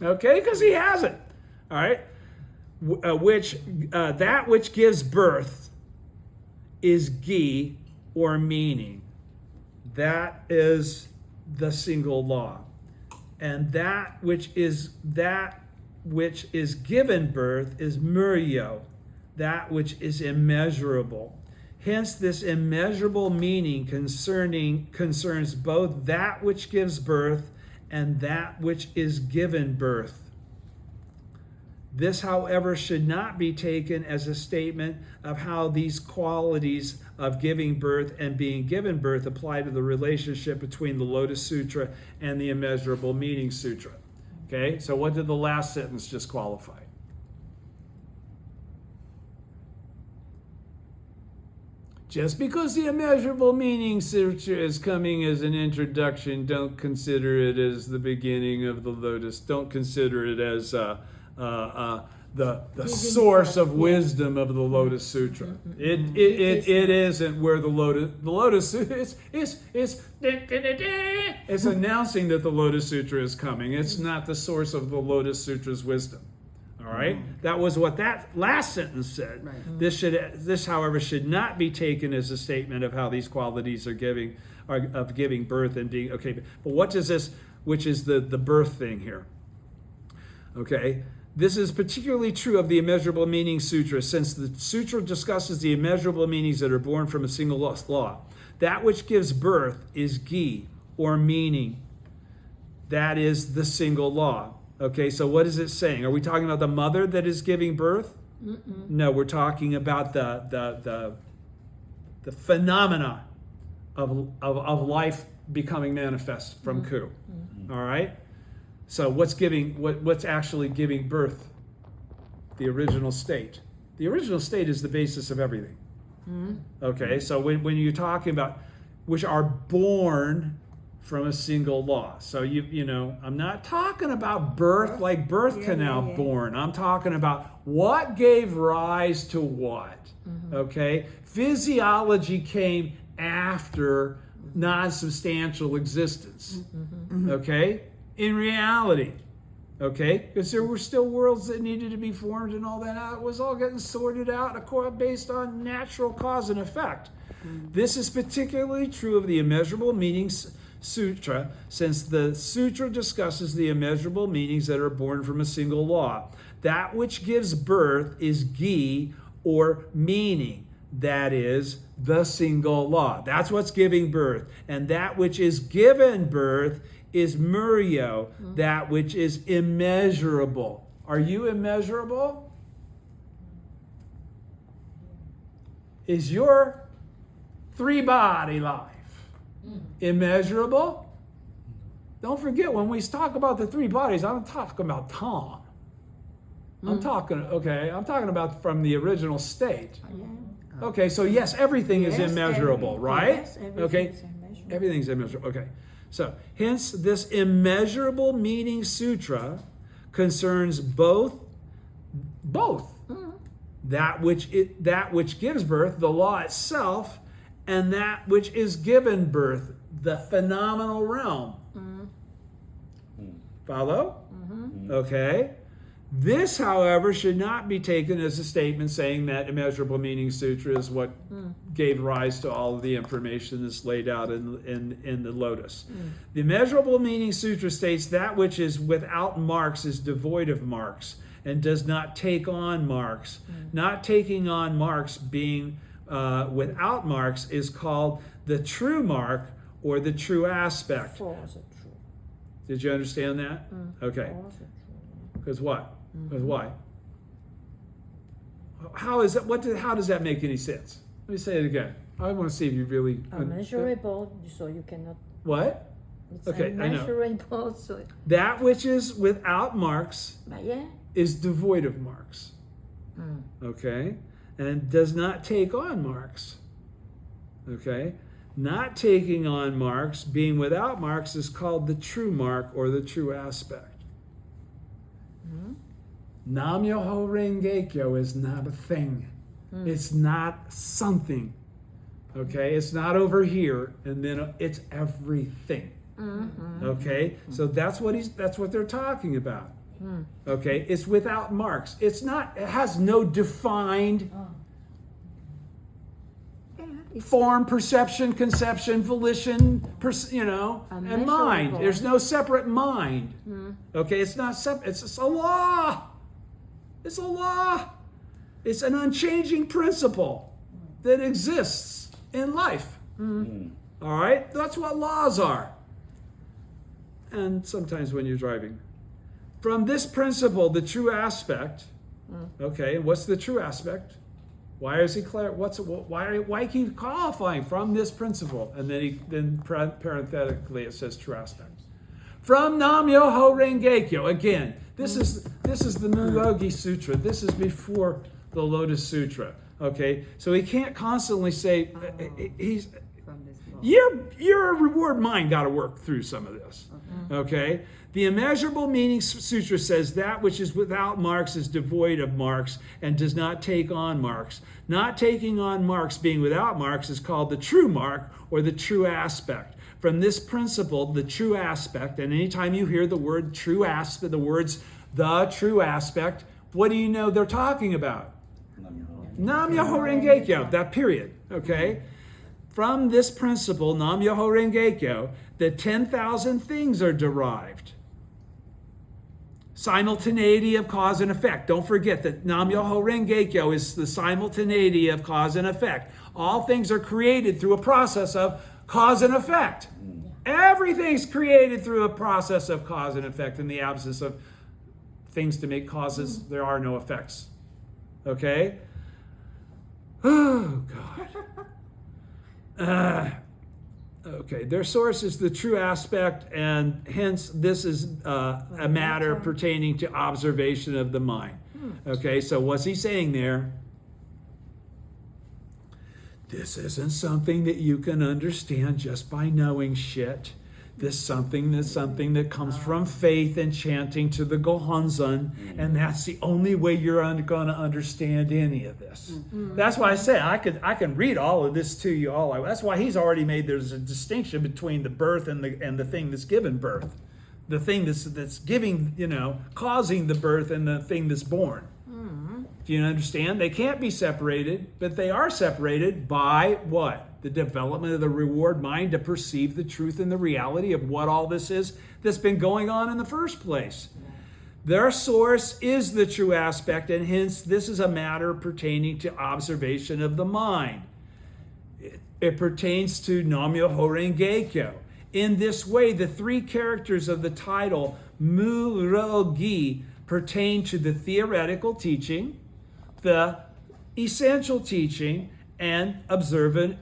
Okay, because he hasn't. All right, that which gives birth is gi or meaning. That is the single law, and that which is given birth is muryo, that which is immeasurable. Hence, this immeasurable meaning concerns both that which gives birth and that which is given birth. This, however, should not be taken as a statement of how these qualities of giving birth and being given birth apply to the relationship between the Lotus Sutra and the Immeasurable Meaning Sutra. Okay, so what did the last sentence just qualify? Just because the Immeasurable Meaning Sutra is coming as an introduction, don't consider it as the beginning of the Lotus. Don't consider it as the source of wisdom of the Lotus Sutra. It isn't where the Lotus Sutra it's announcing that the Lotus Sutra is coming. It's not the source of the Lotus Sutra's wisdom. All right, that was what that last sentence said. Right. This, however, should not be taken as a statement of how these qualities are giving birth and being okay. But what does this, which is the birth thing here? Okay, this is particularly true of the Immeasurable Meaning Sutra, since the sutra discusses the immeasurable meanings that are born from a single law. That which gives birth is gi or meaning. That is the single law. Okay, so what is it saying? Are we talking about the mother that is giving birth? No, we're talking about the phenomena of life becoming manifest from Ku. All right. So what's actually giving birth? The original state. The original state is the basis of everything. Okay, so when you're talking about which are born from a single law. So I'm not talking about birth like birth canal born. I'm talking about what gave rise to what. Okay? Physiology came after non-substantial existence. Okay? In reality. Okay? Because there were still worlds that needed to be formed and all that. It was all getting sorted out based on natural cause and effect. This is particularly true of the Immeasurable Meaning sutra, since the sutra discusses the immeasurable meanings that are born from a single law. That which gives birth is gi, or meaning. That is the single law. That's what's giving birth. And that which is given birth is muryo, that which is immeasurable. Are you immeasurable? Is your three-body life immeasurable? Don't forget, when we talk about the three bodies, I'm talking about Tom. I'm talking about from the original state. Okay, so yes, everything is immeasurable, right? Yes, everything okay, is immeasurable. everything's immeasurable. Okay, so hence this immeasurable meaning sutra concerns both that which gives birth, the law itself, and that which is given birth, the phenomenal realm. Follow? Okay. This, however, should not be taken as a statement saying that Immeasurable Meaning Sutra is what gave rise to all of the information that's laid out in the Lotus. The Immeasurable Meaning Sutra states that which is without marks is devoid of marks and does not take on marks. Not taking on marks, being without marks, is called the true mark or the true aspect. Did you understand that? Okay. Because what? Because why? How is that? How does that make any sense? Let me say it again. I want to see if you really. Immeasurable, so you cannot. What? It's Okay, I know. immeasurable, so. That which is without marks But yeah. is devoid of marks. Okay, and does not take on marks. Okay, not taking on marks, being without marks, is called the true mark or the true aspect. Nam Myoho Renge Kyo is not a thing. It's not something. Okay, it's not over here, and then it's everything. Okay, so that's what they're talking about. Okay, it's without marks. It has no defined form, perception, conception, volition, and mind. There's no separate mind. Okay, it's not separate. It's just a law. It's a law. It's an unchanging principle that exists in life. All right, that's what laws are. And sometimes when you're driving. From this principle, the true aspect, okay, what's the true aspect? Why is he clear? Why keep qualifying from this principle? And then parenthetically it says true aspect. From Nam Myoho Renge Kyo. Again, this is the Muyogi Sutra. This is before the Lotus Sutra. Okay, so he can't constantly say your reward mind got to work through some of this. Okay, the Immeasurable Meaning Sutra says that which is without marks is devoid of marks and does not take on marks. Not taking on marks, being without marks, is called the true mark or the true aspect. From this principle, the true aspect, and anytime you hear the word true aspect, the words the true aspect, what do you know they're talking about? Nam Myoho Renge Kyo, that period, okay? From this principle, Nam Myoho Renge Kyo, the 10,000 things are derived. Simultaneity of cause and effect. Don't forget that Nam Myoho Renge Kyo is the simultaneity of cause and effect. All things are created through a process of cause and effect. Everything's created through a process of cause and effect. In the absence of things to make causes, there are no effects. Okay? Oh, God. Okay, their source is the true aspect, and hence this is a matter pertaining to observation of the mind. Okay, so what's he saying there? This isn't something that you can understand just by knowing shit. This something that comes from faith and chanting to the Gohonzon, and that's the only way you're going to understand any of this. That's why I say I can read all of this to you all. That's why he's already made there's a distinction between the birth and the thing that's given birth, the thing that's giving, causing the birth, and the thing that's born. Do you understand? They can't be separated, but they are separated by what? The development of the reward mind to perceive the truth and the reality of what all this is that's been going on in the first place. Their source is the true aspect, and hence this is a matter pertaining to observation of the mind. It pertains to Nam-myoho Renge-kyo. In this way, the three characters of the title Mu-ro-gi pertain to the theoretical teaching, the essential teaching, and observation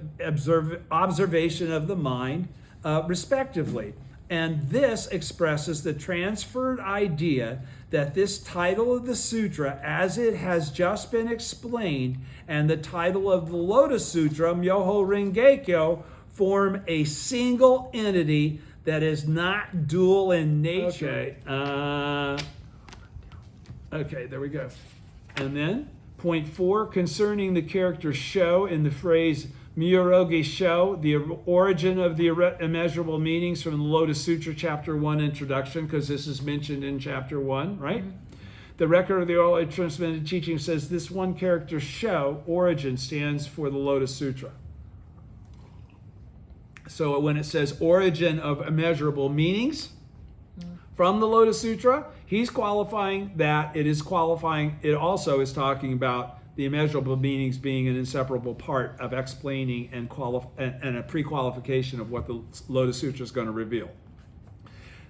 of the mind, respectively. And this expresses the transferred idea that this title of the sutra, as it has just been explained, and the title of the Lotus Sutra, Myoho Renge-kyo, form a single entity that is not dual in nature. Okay, there we go. And then, point 4, concerning the character sho in the phrase Myoho Sho, the origin of the immeasurable meanings from the Lotus Sutra, Chapter 1 introduction, because this is mentioned in Chapter 1, right? Mm-hmm. The record of the orally transmitted teaching says this one character sho, origin, stands for the Lotus Sutra. So when it says origin of immeasurable meanings from the Lotus Sutra, he's qualifying that. It also is talking about the immeasurable meanings being an inseparable part of explaining and a pre-qualification of what the Lotus Sutra is going to reveal.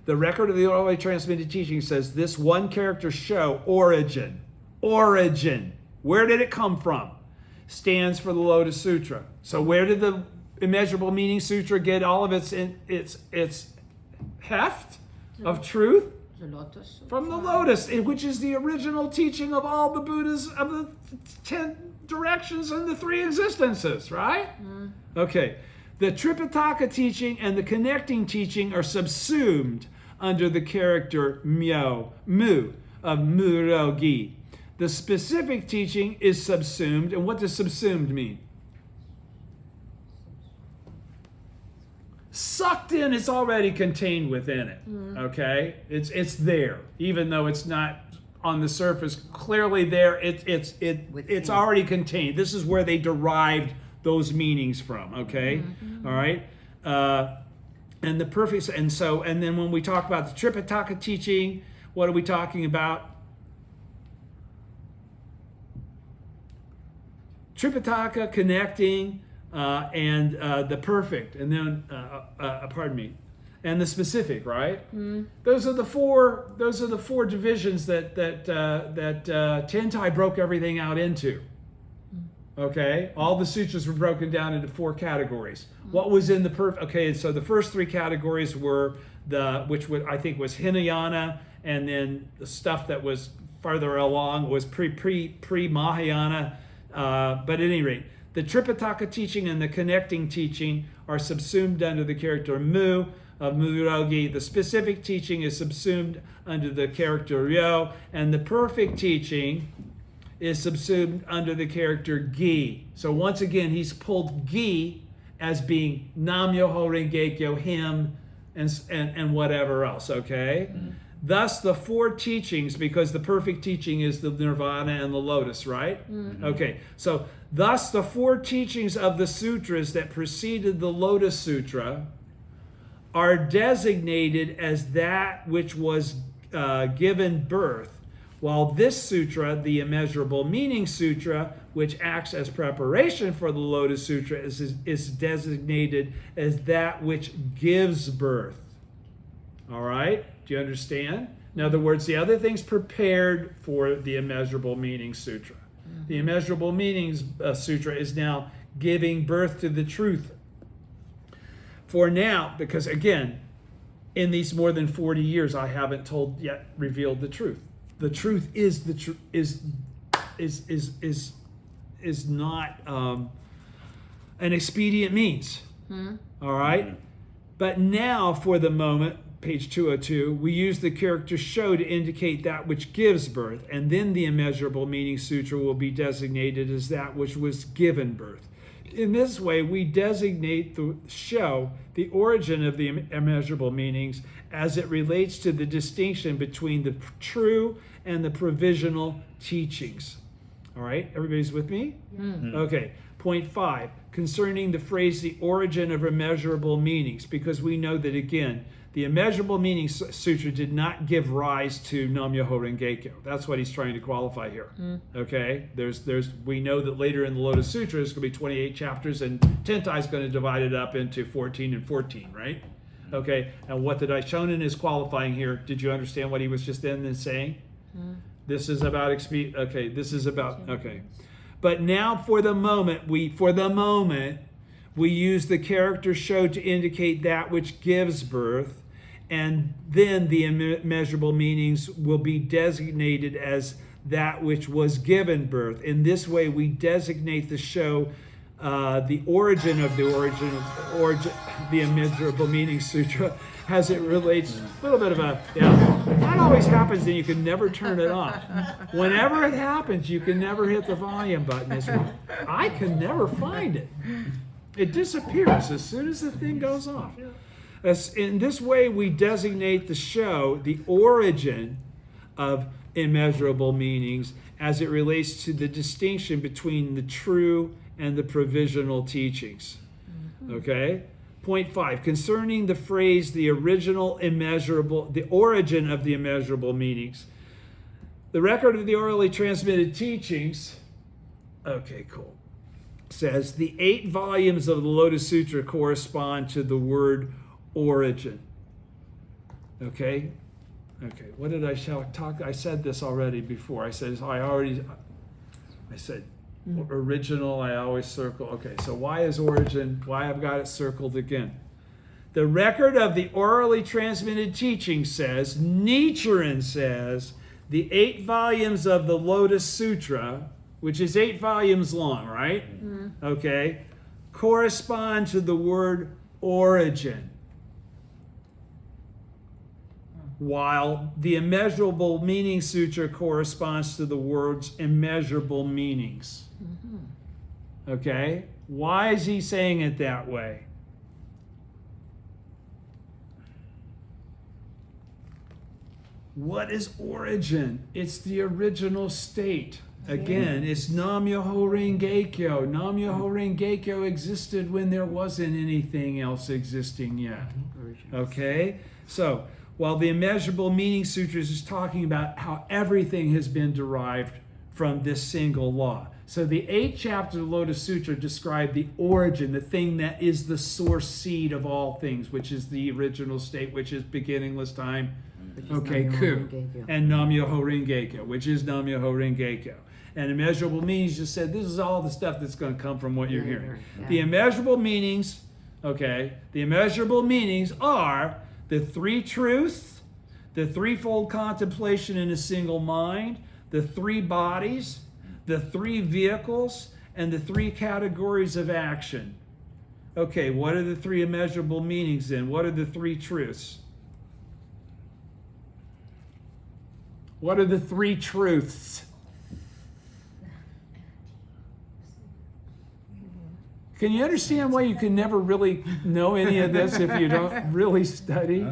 The record of the orally transmitted teaching says this one character sho, origin, where did it come from? Stands for the Lotus Sutra. So where did the Immeasurable Meaning Sutra get all of its heft of truth? The Lotus. From the Lotus, which is the original teaching of all the Buddhas of the 10 directions and the 3 existences, right? Mm. Okay. The Tripitaka teaching and the connecting teaching are subsumed under the character mu, of Mu-ro-gi. The specific teaching is subsumed, and what does subsumed mean? Sucked in, it's already contained within it. Okay, it's there, even though it's not on the surface clearly there. It's already contained. This is where they derived those meanings from. Okay, all right, and the perfect, and then when we talk about the Tripitaka teaching, what are we talking about? Tripitaka, connecting. And the perfect, and then and the specific, right? Those are the four divisions that Tentai broke everything out into. Okay, all the sutras were broken down into 4 categories. What was in the perfect? Okay, so the first 3 categories were I think was Hinayana, and then the stuff that was farther along was pre Mahayana. But at any rate, the Tripitaka teaching and the connecting teaching are subsumed under the character mu of Mu-ro-gi. The specific teaching is subsumed under the character ryo, and the perfect teaching is subsumed under the character gi. So once again, he's pulled gi as being Nam-myoho Renge-kyo, him, and whatever else, okay? Mm-hmm. Thus, the 4 teachings, because the perfect teaching is the nirvana and the lotus, right? Mm-hmm. Okay, so thus the 4 teachings of the sutras that preceded the Lotus Sutra are designated as that which was given birth, while this sutra, the Immeasurable Meaning Sutra, which acts as preparation for the Lotus Sutra, is designated as that which gives birth. All right? Do you understand? In other words, the other thing's prepared for the Immeasurable Meaning Sutra. Mm-hmm. The Immeasurable Meanings Sutra is now giving birth to the truth. For now, because again, in these more than 40 years, I haven't revealed the truth. The truth is is not an expedient means. Mm-hmm. All right? Mm-hmm. But now, for the moment, page 202, we use the character sho to indicate that which gives birth, and then the Immeasurable Meaning Sutra will be designated as that which was given birth. In this way, we designate the sho, the origin of the immeasurable meanings, as it relates to the distinction between the true and the provisional teachings. All right, everybody's with me? Mm. Okay, point 5, concerning the phrase the origin of immeasurable meanings, because we know that again, the Immeasurable Meanings Sutra did not give rise to Nam-myoho Renge-kyo. That's what he's trying to qualify here. Okay, we know that later in the Lotus Sutra there's going to be 28 chapters, and Tentai is going to divide it up into 14 and 14, right? Okay, and what the Daishonin is qualifying here, did you understand what he was just in and saying? This is about okay. But now for the moment, we use the character show to indicate that which gives birth, and then the immeasurable meanings will be designated as that which was given birth. In this way, we designate the show the origin of the Immeasurable Meanings Sutra as it relates. A little bit of that always happens, and you can never turn it off. Whenever it happens, you can never hit the volume button. I can never find it. It disappears as soon as the thing goes off. In this way, we designate the show the origin of immeasurable meanings as it relates to the distinction between the true and the provisional teachings. Okay? Point 5, concerning the phrase the origin of the immeasurable meanings. The record of the orally transmitted teachings, okay, cool, says the 8 volumes of the Lotus Sutra correspond to the word origin. Okay? Okay, what did I talk? I said this already before. I said original, I always circle. Okay, so why is origin? Why I've got it circled again. The record of the orally transmitted teaching says, Nichiren says, the 8 volumes of the Lotus Sutra, which is 8 volumes long, right? Okay, correspond to the word origin. While the Immeasurable Meaning Sutra corresponds to the words immeasurable meanings. Okay? Why is he saying it that way? What is origin? It's the original state. Again, it's Nam-myoho Renge-kyo. Nam-myoho Renge-kyo existed when there wasn't anything else existing yet. Okay? So, while the Immeasurable Meaning Sutras is talking about how everything has been derived from this single law. So the 8th chapter of the Lotus Sutra describe the origin, the thing that is the source seed of all things, which is the original state, which is beginningless time. Okay, Ku. And Nam-myoho Renge-kyo, which is Nam-myoho Renge-kyo. And Immeasurable Meanings just said, this is all the stuff that's going to come from what you're hearing. Yeah. The Immeasurable Meanings, okay, the Immeasurable Meanings are the 3 truths, the threefold contemplation in a single mind, the 3 bodies, the 3 vehicles, and the 3 categories of action. Okay, what are the 3 immeasurable meanings then? What are the 3 truths? What are the 3 truths? Can you understand why you can never really know any of this if you don't really study?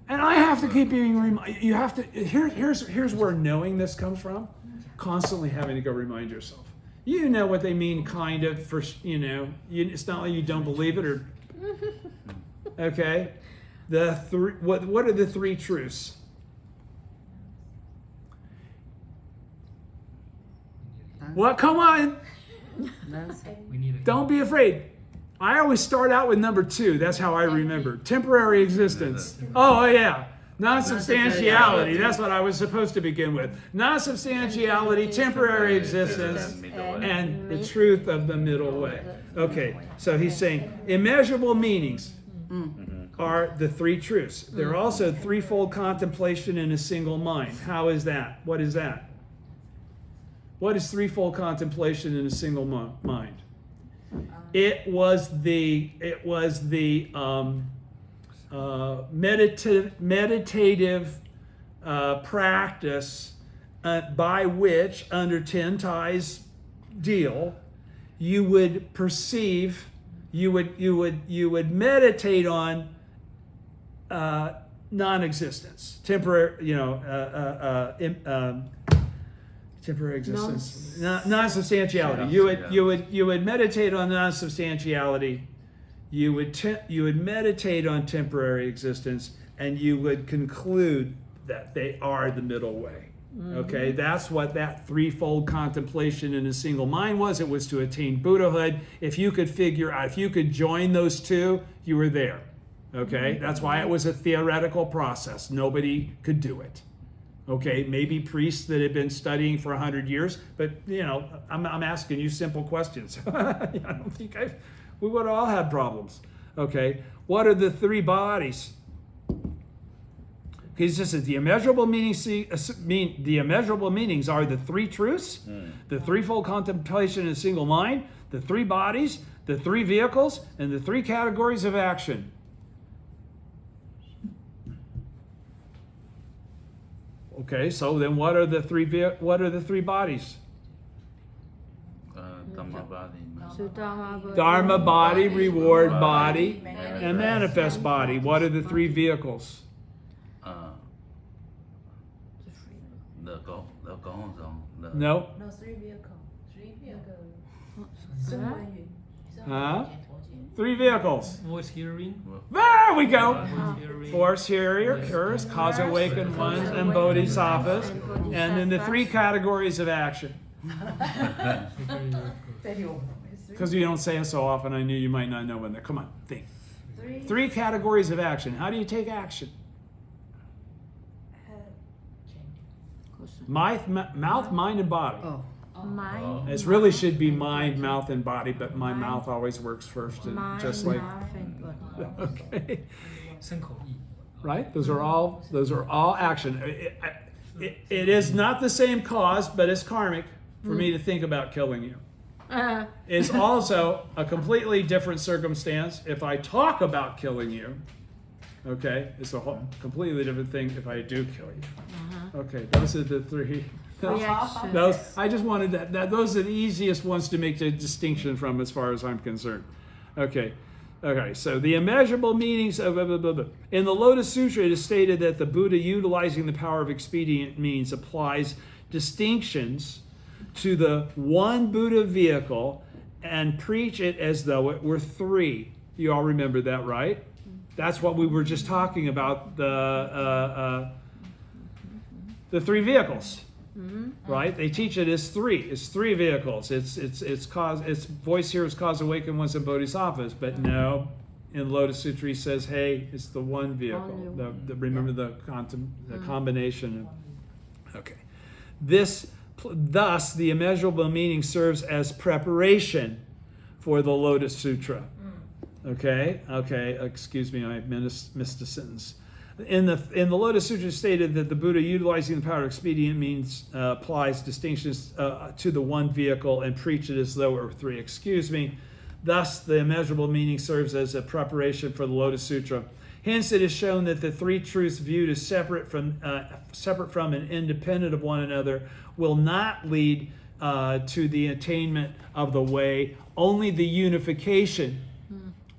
And I have to keep being reminded. You have to. Here's where knowing this comes from. Constantly having to go remind yourself. You know what they mean, kind of. For it's not like you don't believe it, or okay. What are the 3 truths? What? Come on. Don't be afraid. I always start out with number 2. That's how I remember. Temporary existence. Oh, yeah. Non-substantiality. That's what I was supposed to begin with. Non-substantiality, temporary existence, and the truth of the middle way. Okay, so he's saying immeasurable meanings are the 3 truths. They're also threefold contemplation in a single mind. How is that? What is that? What is threefold contemplation in a single mind? It was the meditative practice by which, under Tentai's deal, you would perceive, you would meditate on non-existence, Temporary existence. Non-substantiality. You would meditate on non-substantiality. You would meditate on temporary existence, and you would conclude that they are the middle way. Okay, that's what that threefold contemplation in a single mind was. It was to attain Buddhahood. If you could figure out, if you could join those two, you were there. Okay, that's why it was a theoretical process. Nobody could do it. Okay, maybe priests that had been studying for 100 years, but I'm asking you simple questions. I don't think we would have all had problems. Okay, what are the three bodies? Okay, this is the immeasurable meanings. The immeasurable meanings are the three truths, the threefold contemplation in a single mind, the three bodies, the three vehicles, and the three categories of action. Okay, so then what are the three bodies? Dharma body, reward body, and manifest body. What are the three vehicles? No. No, three vehicles. Huh? Three vehicles. Voice hearing. There we go. Voice hearing. Force, hearers, cause awakened ones, and bodhisattvas. And then the three categories of action. Because you don't say it so often, I knew you might not know when they're. Come on, think. Three categories of action. How do you take action? Mouth, mind, and body. Oh, Mind. It really should be mind, mouth, and body, but my mouth always works first, and Mind, just like mouth, and body. okay, 身口意 right? Those are all action. It is not the same cause, but it's karmic for me to think about killing you. It's also a completely different circumstance if I talk about killing you. Okay, it's a whole completely different thing if I do kill you. Okay, those are the three. Reaction. Those I just wanted that those are the easiest ones to make the distinction from, as far as I'm concerned. Okay, so the immeasurable meanings of in the Lotus Sutra, it is stated that the Buddha, utilizing the power of expedient means, applies distinctions to the one Buddha vehicle and preach it as though it were three. You all remember that, right? That's what we were just talking about, the three vehicles. Right? They teach it as three. It's three vehicles. It's voice hearers, cause awakened ones, and bodhisattvas. But no, in Lotus Sutra he says, hey, it's the one vehicle. Remember the combination. Okay. Thus, the immeasurable meaning serves as preparation for the Lotus Sutra. Okay. Excuse me, I missed a sentence. In the Lotus Sutra stated that the Buddha, utilizing the power of expedient means, applies distinctions to the one vehicle and preach it as though it were three. Excuse me. Thus, the immeasurable meaning serves as a preparation for the Lotus Sutra. Hence, it is shown that the three truths viewed as separate from and independent of one another will not lead to the attainment of the way. Only the unification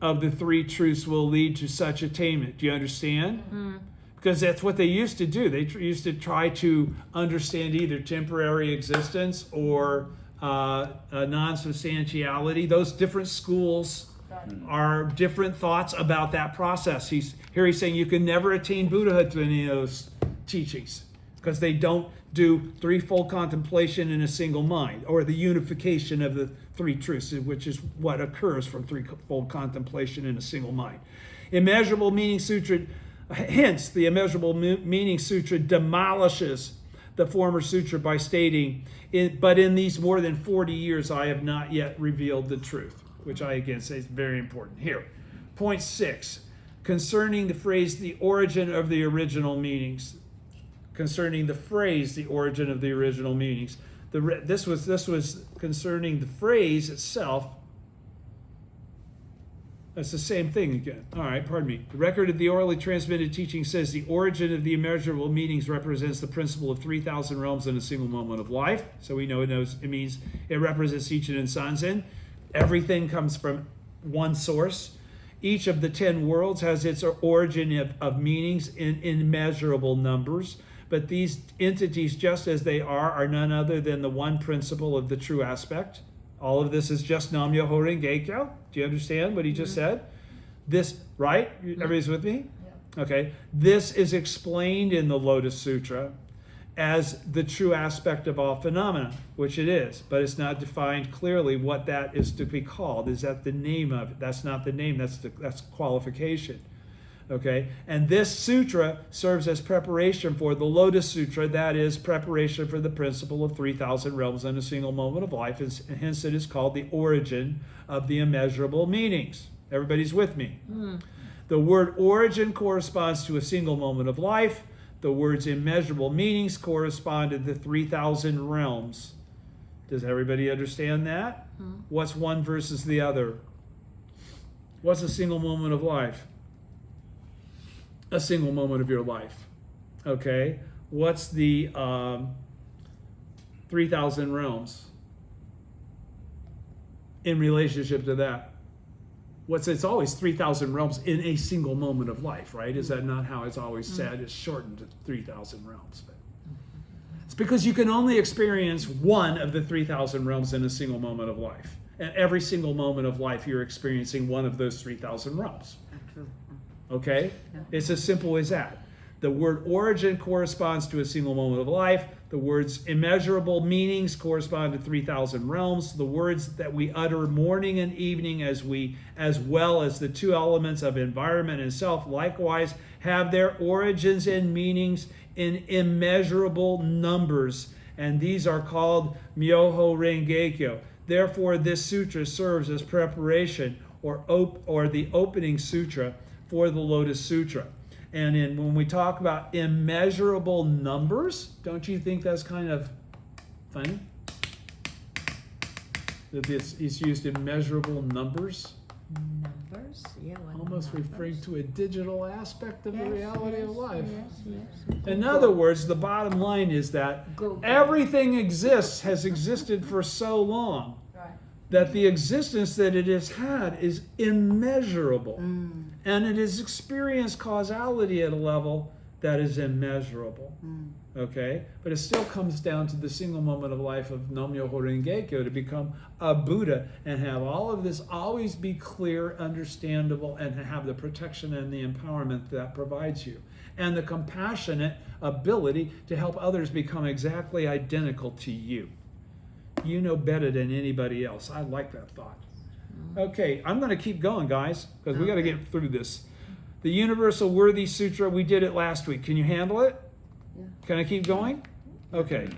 of the three truths will lead to such attainment. Do you understand? Because that's what they used to do. They used to try to understand either temporary existence or non-substantiality. Those different schools are different thoughts about that process. He's saying you can never attain Buddhahood through any of those teachings because they don't do threefold contemplation in a single mind, or the unification of the three truths, which is what occurs from threefold contemplation in a single mind. Immeasurable Meaning Sutra, hence the Immeasurable Meaning Sutra demolishes the former sutra by stating, but in these more than 40 years I have not yet revealed the truth, which I again say is very important. Here, point 6, concerning the phrase, the origin of the original meanings. Concerning the phrase, the origin of the original meanings. This was concerning the phrase itself. That's the same thing again. All right, pardon me. The record of the orally transmitted teaching says the origin of the immeasurable meanings represents the principle of 3,000 realms in a single moment of life. So we know it means it represents Ichiden and Sanzen. Everything comes from one source. Each of the 10 worlds has its origin of meanings in immeasurable numbers. but these entities, just as they are none other than the one principle of the true aspect. All of this is just Nam-myoho Renge-kyo. Do you understand what he just said? This, right? Everybody's with me? Okay. This is explained in the Lotus Sutra as the true aspect of all phenomena, which it is, but it's not defined clearly what that is to be called. Is that the name of it? That's not the name, that's qualification. Okay, and this sutra serves as preparation for the Lotus Sutra, that is preparation for the principle of 3,000 realms in a single moment of life, and hence it is called the origin of the immeasurable meanings. Everybody's with me? The word origin corresponds to a single moment of life. The words immeasurable meanings correspond to the 3,000 realms. Does everybody understand that? What's one versus the other? What's a single moment of life? A single moment of your life. Okay. What's the 3,000 realms in relationship to that? It's always 3,000 realms in a single moment of life, right? Is that not how it's always said? It's shortened to 3,000 realms. But it's because you can only experience one of the 3,000 realms in a single moment of life. And every single moment of life, you're experiencing one of those 3,000 realms. Okay? It's as simple as that. The word origin corresponds to a single moment of life. The words immeasurable meanings correspond to 3,000 realms. The words that we utter morning and evening as well as the two elements of environment and self likewise have their origins and meanings in immeasurable numbers. And these are called Myoho Renge-kyo. Therefore, this sutra serves as preparation or the opening sutra for the Lotus Sutra. And when we talk about immeasurable numbers, don't you think that's kind of funny? That it's used immeasurable numbers? Numbers? Yeah, what Almost numbers? referring to a digital aspect of the Yes, reality of yes, life. yes. In other words, the bottom line is that Go. everything has existed for so long that the existence that it has had is immeasurable. And it has experienced causality at a level that is immeasurable. Okay? But it still comes down to the single moment of life of Nam-myoho Renge-kyo to become a Buddha and have all of this always be clear, understandable, and have the protection and the empowerment that provides you. And the compassionate ability to help others become exactly identical to you. You know better than anybody else. I like that thought. Okay, I'm going to keep going, guys, because we got to get through this. The Universal Worthy Sutra, we did it last week. Can you handle it? Yeah. Can I keep going? Okay.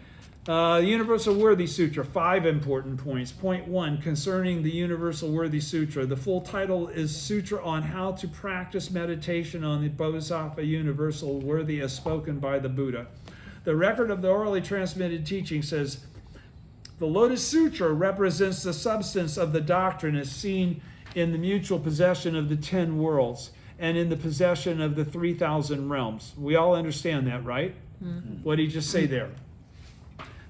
Universal Worthy Sutra, 5 important points. Point 1, concerning the Universal Worthy Sutra. The full title is Sutra on How to Practice Meditation on the Bodhisattva Universal Worthy as spoken by the Buddha. The record of the orally transmitted teaching says, the Lotus Sutra represents the substance of the doctrine as seen in the mutual possession of the 10 worlds and in the possession of the 3,000 realms. We all understand that, right? What did he just say there?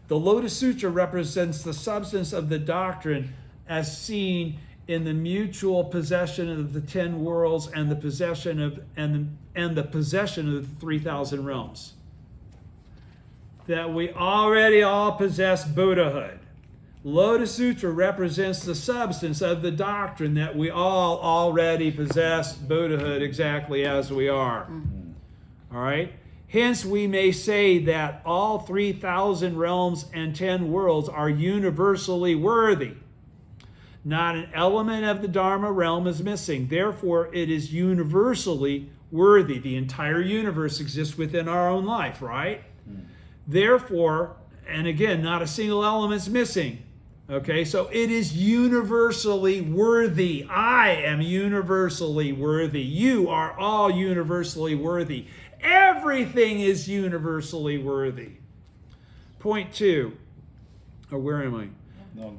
The Lotus Sutra represents the substance of the doctrine as seen in the mutual possession of the 10 worlds and the possession of the possession of the 3,000 realms. That we already all possess Buddhahood. Lotus Sutra represents the substance of the doctrine that we all already possess Buddhahood exactly as we are. All right? Hence, we may say that all 3,000 realms and 10 worlds are universally worthy. Not an element of the Dharma realm is missing. Therefore, it is universally worthy. The entire universe exists within our own life, right? Therefore, and again, not a single element's missing. Okay, so it is universally worthy. I am universally worthy. You are all universally worthy. Everything is universally worthy. Point 2, or where am I?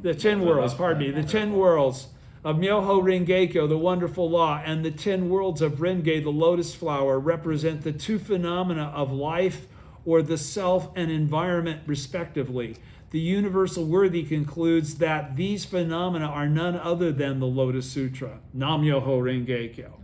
The 10 worlds, pardon me. The 10 worlds of Myoho Renge-kyo, the wonderful law, and the 10 worlds of Renge, the lotus flower, represent the two phenomena of life or the self and environment respectively. The Universal Worthy concludes that these phenomena are none other than the Lotus Sutra, Nam-myoho Renge-kyo.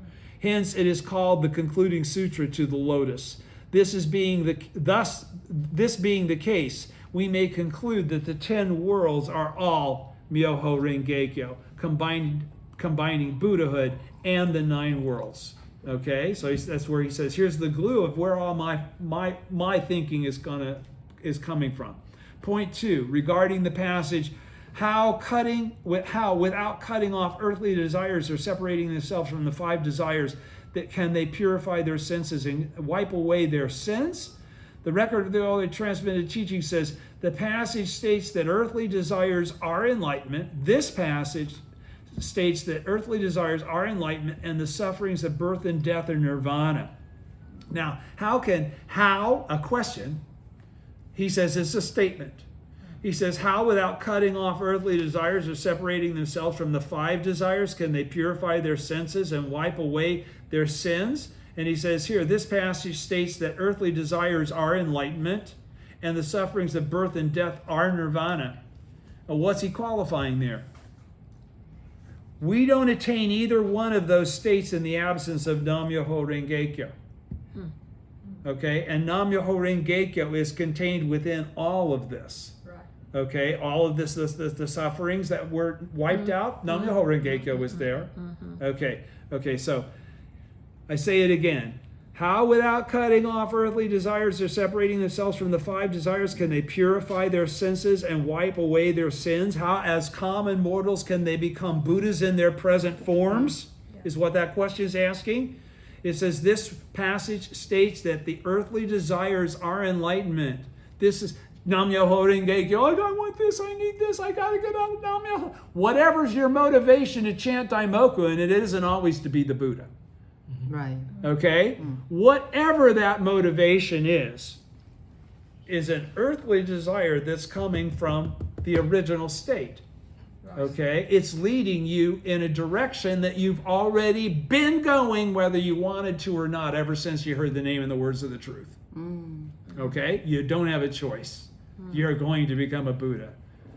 Hence, it is called the concluding sutra to the Lotus. This being the case, we may conclude that the 10 worlds are all Myoho Renge-kyo, combining Buddhahood and the 9 worlds. Okay, so that's where he says, here's the glue of where all my thinking is coming from. Point 2, regarding the passage, how without cutting off earthly desires or separating themselves from the 5 desires, that can they purify their senses and wipe away their sins? The record of the Holy Transmitted Teaching says, the passage states that earthly desires are enlightenment. This passage states that earthly desires are enlightenment and the sufferings of birth and death are nirvana. Now, a question, he says it's a statement. He says, how without cutting off earthly desires or separating themselves from the 5 desires can they purify their senses and wipe away their sins? And he says here, this passage states that earthly desires are enlightenment and the sufferings of birth and death are nirvana. Well, what's he qualifying there? We don't attain either one of those states in the absence of Nam-myoho Renge-kyo. Okay, and Nam-myoho Renge-kyo is contained within all of this. Okay, all of this, the sufferings that were wiped out, Nam-myoho Renge-kyo was there. Okay, so I say it again. How without cutting off earthly desires or separating themselves from the 5 desires can they purify their senses and wipe away their sins? How as common mortals can they become Buddhas in their present forms? Is what that question is asking. It says this passage states that the earthly desires are enlightenment. This is Nam-myoho Renge-kyo. I want this, I need this, I gotta get out of Nam-myoho. Whatever's your motivation to chant Daimoku, and it isn't always to be the Buddha. Right. Okay? Whatever that motivation is an earthly desire that's coming from the original state. Okay? It's leading you in a direction that you've already been going, whether you wanted to or not, ever since you heard the name and the words of the truth. Okay? You don't have a choice. You're going to become a Buddha.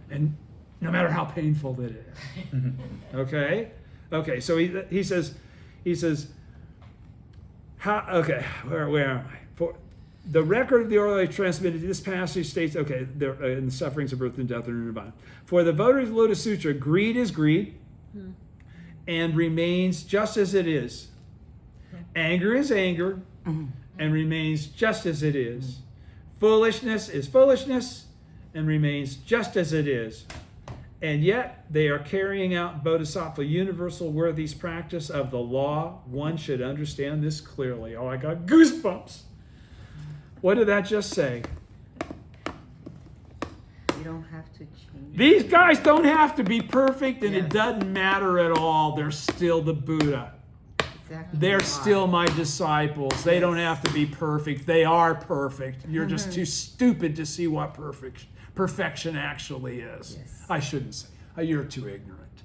And no matter how painful that is. Okay? Okay, so he says, where am I? For the record of the orally transmitted, this passage states, in the sufferings of birth and death are nirvana. For the votaries of the Lotus Sutra, greed is greed and remains just as it is. Anger is anger and remains just as it is. Foolishness is foolishness and remains just as it is. And yet they are carrying out Bodhisattva universal worthy's practice of the law. One should understand this clearly. Oh, I got goosebumps. What did that just say? You don't have to change. These guys don't have to be perfect, and it doesn't matter at all. They're still the Buddha. Exactly. They're still my disciples. They don't have to be perfect. They are perfect. You're just too stupid to see what perfection actually is. Yes. I shouldn't say. You're too ignorant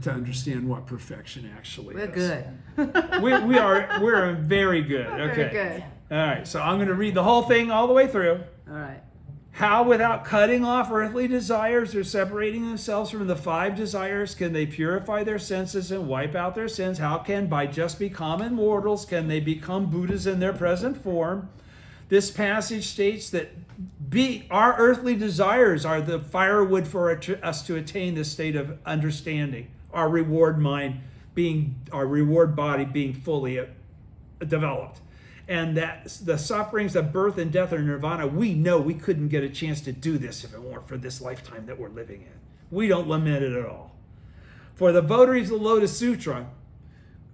to understand what perfection actually We're is. good. We're very good. Okay. Very good. All right. So I'm going to read the whole thing all the way through. All right. How, without cutting off earthly desires or separating themselves from the 5 desires, can they purify their senses and wipe out their sins? How can, by just be common mortals, can they become Buddhas in their present form? This passage states that our earthly desires are the firewood for us to attain this state of understanding. Our reward body being fully developed. And that the sufferings of birth and death are nirvana. We know we couldn't get a chance to do this if it weren't for this lifetime that we're living in. We don't lament it at all. For the votaries of the Lotus Sutra,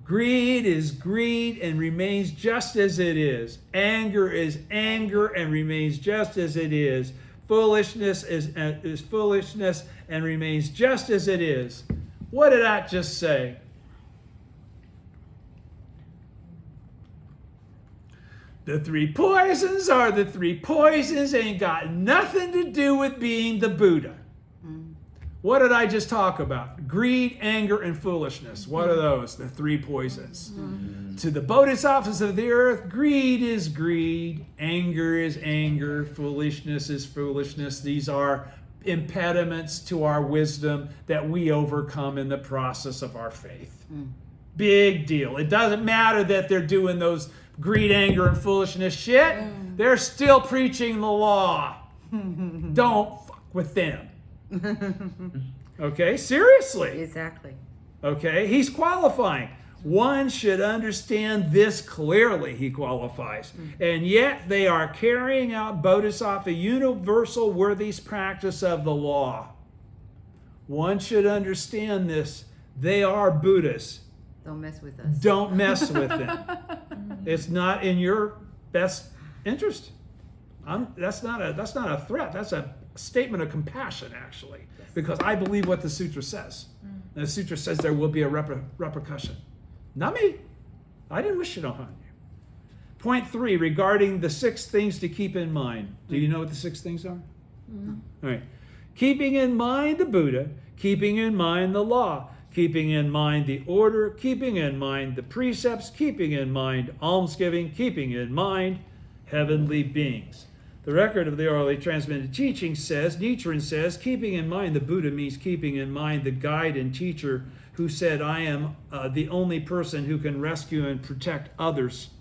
greed is greed and remains just as it is. Anger is anger and remains just as it is. Foolishness is foolishness and remains just as it is. What did that just say? The 3 poisons are the 3 poisons, ain't got nothing to do with being the Buddha. What did I just talk about? Greed, anger, and foolishness. What are those? The 3 poisons. To the bodhisattvas of the earth, greed is greed, anger is anger, foolishness is foolishness. These are impediments to our wisdom that we overcome in the process of our faith. Big deal. It doesn't matter that they're doing those greed, anger, and foolishness shit. They're still preaching the law. Don't fuck with them. Okay, seriously. Exactly. Okay, he's qualifying. One should understand this clearly, he qualifies. And yet they are carrying out bodhisattva universal worthies practice of the law. One should understand this. They are Buddhas. Don't mess with us. Don't mess with them. It's not in your best interest. That's not a threat. That's a statement of compassion, actually, because I believe what the sutra says. And the sutra says there will be a repercussion. Not me. I didn't wish it on you. Point 3, regarding the 6 things to keep in mind. Do you know what the 6 things are? All right. Keeping in mind the Buddha, keeping in mind the law, keeping in mind the order, keeping in mind the precepts, keeping in mind almsgiving, keeping in mind heavenly beings. The record of the orally transmitted teaching says, Nichiren says, keeping in mind the Buddha means keeping in mind the guide and teacher who said, I am the only person who can rescue and protect others.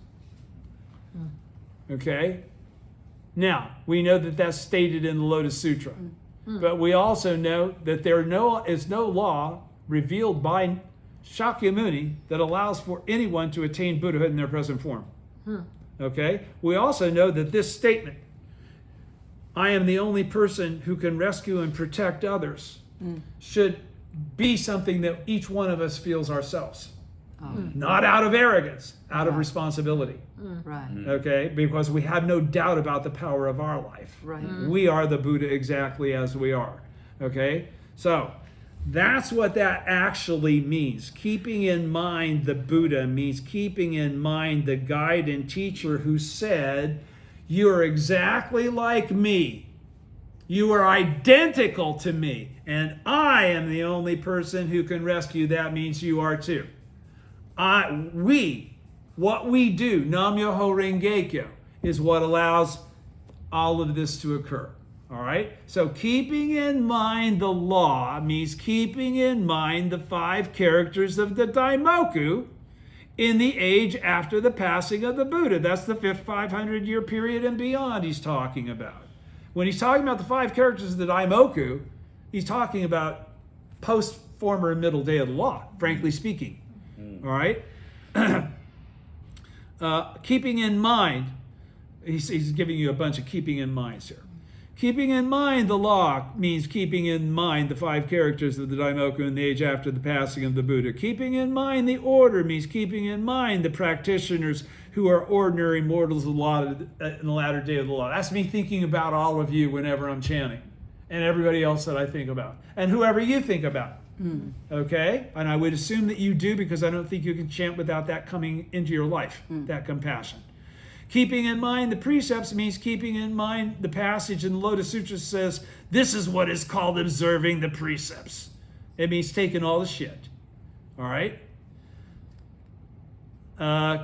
Okay? Now, we know that that's stated in the Lotus Sutra. But we also know that there is no law revealed by Shakyamuni that allows for anyone to attain Buddhahood in their present form. Okay? We also know that this statement, I am the only person who can rescue and protect others, should be something that each one of us feels ourselves. Not out of arrogance, out of responsibility. Right. Okay? Because we have no doubt about the power of our life. Right. We are the Buddha exactly as we are. Okay? So, that's what that actually means. Keeping in mind the Buddha means keeping in mind the guide and teacher who said, you are exactly like me. You are identical to me. And I am the only person who can rescue. That means you are too. What we do, Nam-myoho Renge-kyo, is what allows all of this to occur. All right? So keeping in mind the law means keeping in mind the 5 characters of the Daimoku in the age after the passing of the Buddha. That's the 5th 500-year period and beyond he's talking about. When he's talking about the 5 characters of the Daimoku, he's talking about post, former, and middle day of the law, frankly speaking. All right? Keeping in mind, he's giving you a bunch of keeping in minds here. Keeping in mind the law means keeping in mind the 5 characters of the Daimoku in the age after the passing of the Buddha. Keeping in mind the order means keeping in mind the practitioners who are ordinary mortals in the latter day of the law. That's me thinking about all of you whenever I'm chanting, and everybody else that I think about, and whoever you think about. Okay? And I would assume that you do, because I don't think you can chant without that coming into your life, that compassion. Keeping in mind the precepts means keeping in mind the passage in the Lotus Sutra says, this is what is called observing the precepts. It means taking all the shit. All right?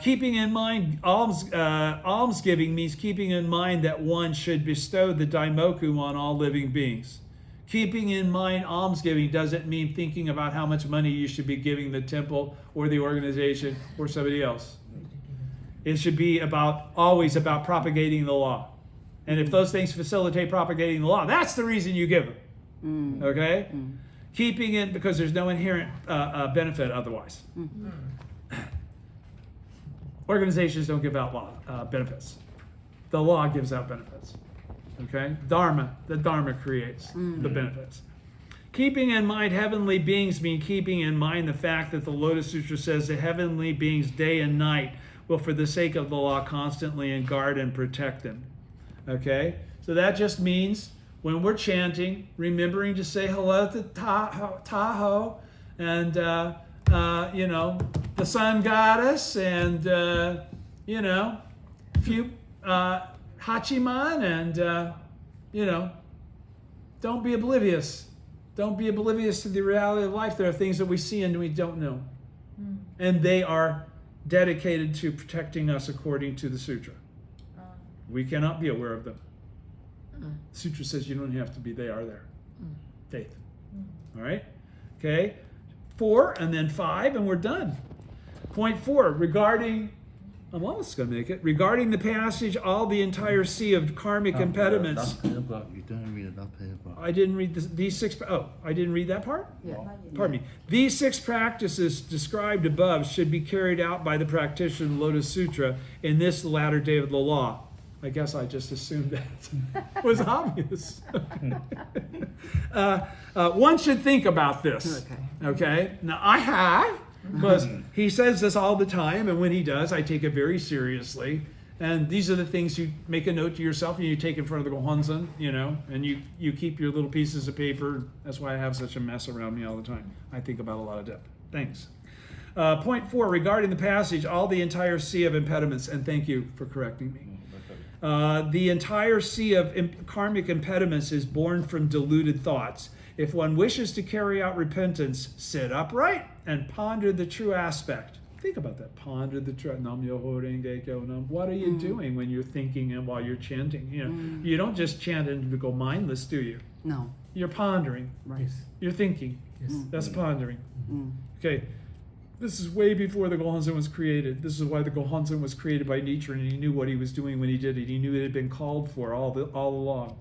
Keeping in mind almsgiving means keeping in mind that one should bestow the Daimoku on all living beings. Keeping in mind almsgiving doesn't mean thinking about how much money you should be giving the temple or the organization or somebody else. It should be always about propagating the law. And if those things facilitate propagating the law, that's the reason you give them. Okay? Keeping it because there's no inherent benefit otherwise. Organizations don't give out law benefits. The law gives out benefits. Okay? The Dharma creates the benefits. Keeping in mind heavenly beings mean keeping in mind the fact that the Lotus Sutra says the heavenly beings day and night will, for the sake of the law, constantly guard and protect them. Okay? So that just means when we're chanting, remembering to say hello to Tahoe and, the sun goddess and, Hachiman and, don't be oblivious. Don't be oblivious to the reality of life. There are things that we see and we don't know. And they are dedicated to protecting us according to the sutra. We cannot be aware of them. Sutra says you don't have to be, they are there. Faith. All right? Okay? 4 and then 5 and we're done. Point 4, regarding, I'm almost going to make it, regarding the passage, all the entire sea of karmic impediments. That paragraph, you don't read that paragraph. I didn't read these 6, I didn't read that part? Yeah. Pardon me. These 6 practices described above should be carried out by the practitioner of the Lotus Sutra in this latter day of the law. I guess I just assumed that was obvious. One should think about this. Okay? Now, I have, because he says this all the time, and when he does, I take it very seriously. And these are the things you make a note to yourself and you take in front of the Gohonzon, and you keep your little pieces of paper. That's why I have such a mess around me all the time. I think about a lot of things. Point 4, regarding the passage, all the entire sea of impediments, and thank you for correcting me. The entire sea of karmic impediments is born from deluded thoughts. If one wishes to carry out repentance, sit upright and ponder the true aspect. Think about that. Ponder the true. Nam Myoho Renge Kyo Nam. What are you doing when you're thinking and while you're chanting? You don't just chant and go mindless, do you? No. You're pondering. Right. You're thinking. Yes. That's pondering. Okay. This is way before the Gohonzon was created. This is why the Gohonzon was created by Nichiren, and he knew what he was doing when he did it. He knew it had been called for all along.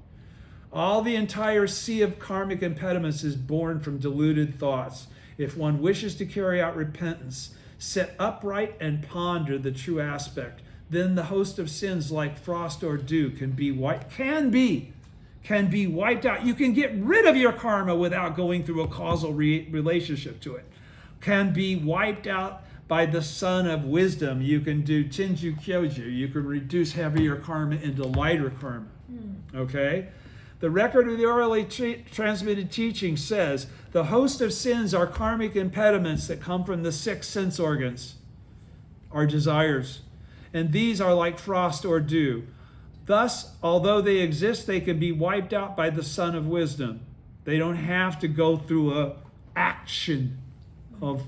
All the entire sea of karmic impediments is born from deluded thoughts. If one wishes to carry out repentance, sit upright and ponder the true aspect. Then the host of sins like frost or dew can be wiped out. You can get rid of your karma without going through a causal relationship to it. Can be wiped out by the sun of wisdom. You can do Chinju Kyoju. You can reduce heavier karma into lighter karma. Okay? The record of the orally transmitted teaching says the host of sins are karmic impediments that come from the 6 sense organs, our desires. And these are like frost or dew. Thus, although they exist, they can be wiped out by the sun of wisdom. They don't have to go through a action of,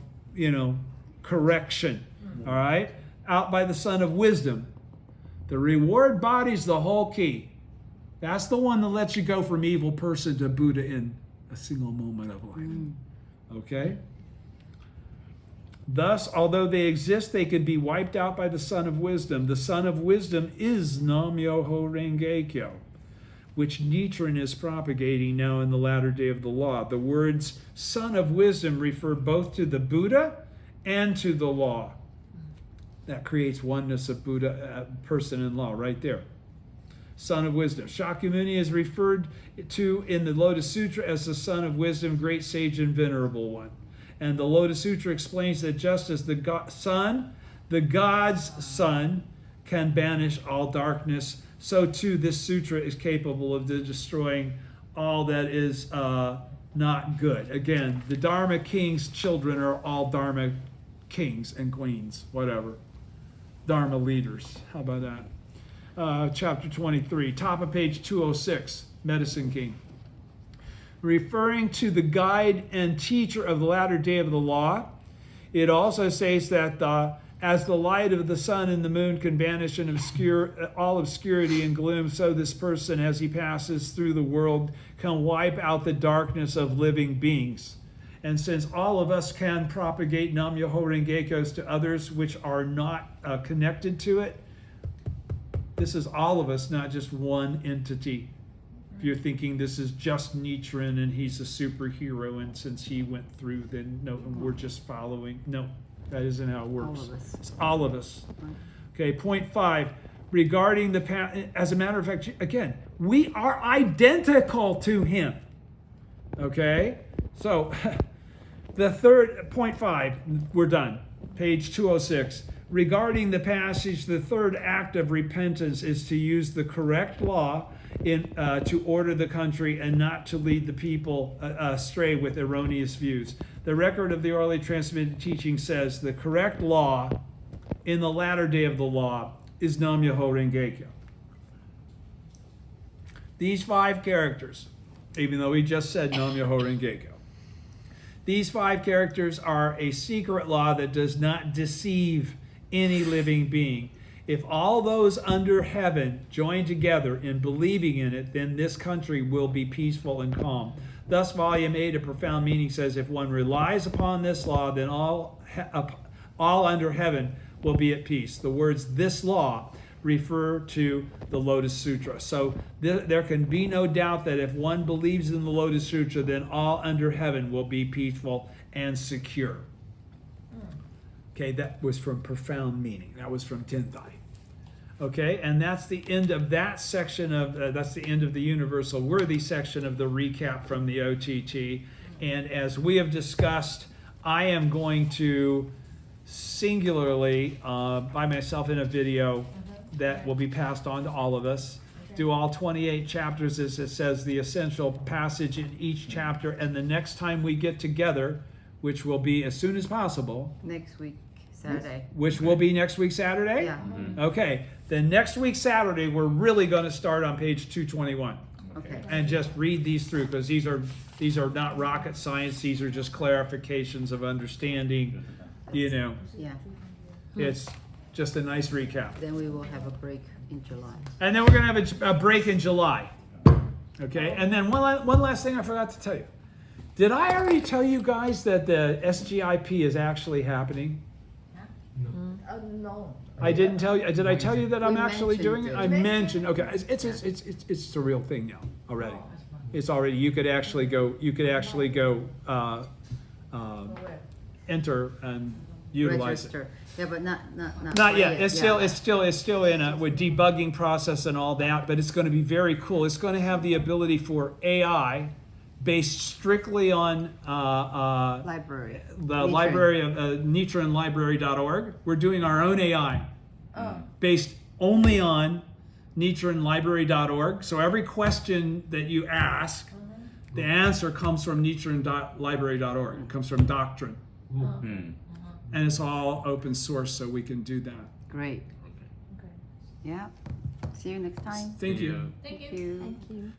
correction. All right? Out by the sun of wisdom. The reward body's the whole key. That's the one that lets you go from evil person to Buddha in a single moment of life. Okay? Thus, although they exist, they can be wiped out by the sun of wisdom. The sun of wisdom is Nam Myoho Renge Kyo, which Nichiren is propagating now in the latter day of the law. The words son of wisdom refer both to the Buddha and to the law. That creates oneness of Buddha, person and law right there. Son of wisdom. Shakyamuni is referred to in the Lotus Sutra as the son of wisdom, great sage and venerable one. And the Lotus Sutra explains that just as the God's son, can banish all darkness, so too this sutra is capable of destroying all that is not good. Again, the Dharma king's children are all Dharma kings and queens, whatever. Dharma leaders. How about that? Chapter 23, top of page 206, Medicine King. Referring to the guide and teacher of the latter day of the law, it also says that as the light of the sun and the moon can banish and all obscurity and gloom, so this person, as he passes through the world, can wipe out the darkness of living beings. And since all of us can propagate Nam Myoho Renge Kyos to others which are not connected to it, this is all of us, not just one entity. If you're thinking this is just Nichiren and he's a superhero, and since he went through, then no, we're just following. No, that isn't how it works. All of us. It's all of us. Okay, point 5. Regarding as a matter of fact, again, we are identical to him. Okay? So, the third, point 5, we're done. Page 206. Regarding the passage, the third act of repentance is to use the correct law to order the country and not to lead the people astray with erroneous views. The record of the orally transmitted teaching says the correct law in the latter day of the law is Nam Myoho Renge Kyo. These 5 characters, even though we just said Nam Myoho Renge Kyo, these 5 characters are a secret law that does not deceive any living being. If all those under heaven join together in believing in it, then this country will be peaceful and calm. Thus, Volume 8 of Profound Meaning says, if one relies upon this law, then all all under heaven will be at peace. The words "this law" refer to the Lotus Sutra. So there can be no doubt that if one believes in the Lotus Sutra, then all under heaven will be peaceful and secure. Okay, that was from Profound Meaning. That was from Tenthai. Okay, and that's the end of that section of, that's the end of the Universal Worthy section of the recap from the OTT. And as we have discussed, I am going to singularly, by myself in a video that will be passed on to all of us, do all 28 chapters as it says the essential passage in each chapter. And the next time we get together, which will be as soon as possible, Next week, Saturday. which will be next week Saturday? Yeah. Okay, then next week Saturday, we're really going to start on page 221 Okay. and just read these through, because these are not rocket science. These are just clarifications of understanding. You know, Yeah. it's just a nice recap. Then we will have a break in July. And then we're going to have a break in July. Okay, and then one last thing I forgot to tell you. Did I already tell you guys that the SGIP is actually happening? No. I didn't tell you. Did I tell you that I'm We actually doing it? mentioned I it. mentioned. Okay, it's a real thing now already. It's already. You could actually go. Enter and utilize it. Register. Yeah, but not Not quite yet. It's Yeah. still in a with debugging process and all that. But it's going to be very cool. It's going to have the ability for AI, based strictly on Library. the Nichiren. library of NichirenLibrary.org. We're doing our own AI based only on NichirenLibrary.org. So every question that you ask, the answer comes from Nichiren.library.org. It comes from doctrine. And it's all open source, so we can do that. Great. Yeah. See you next time. Thank you. Thank you. Thank you.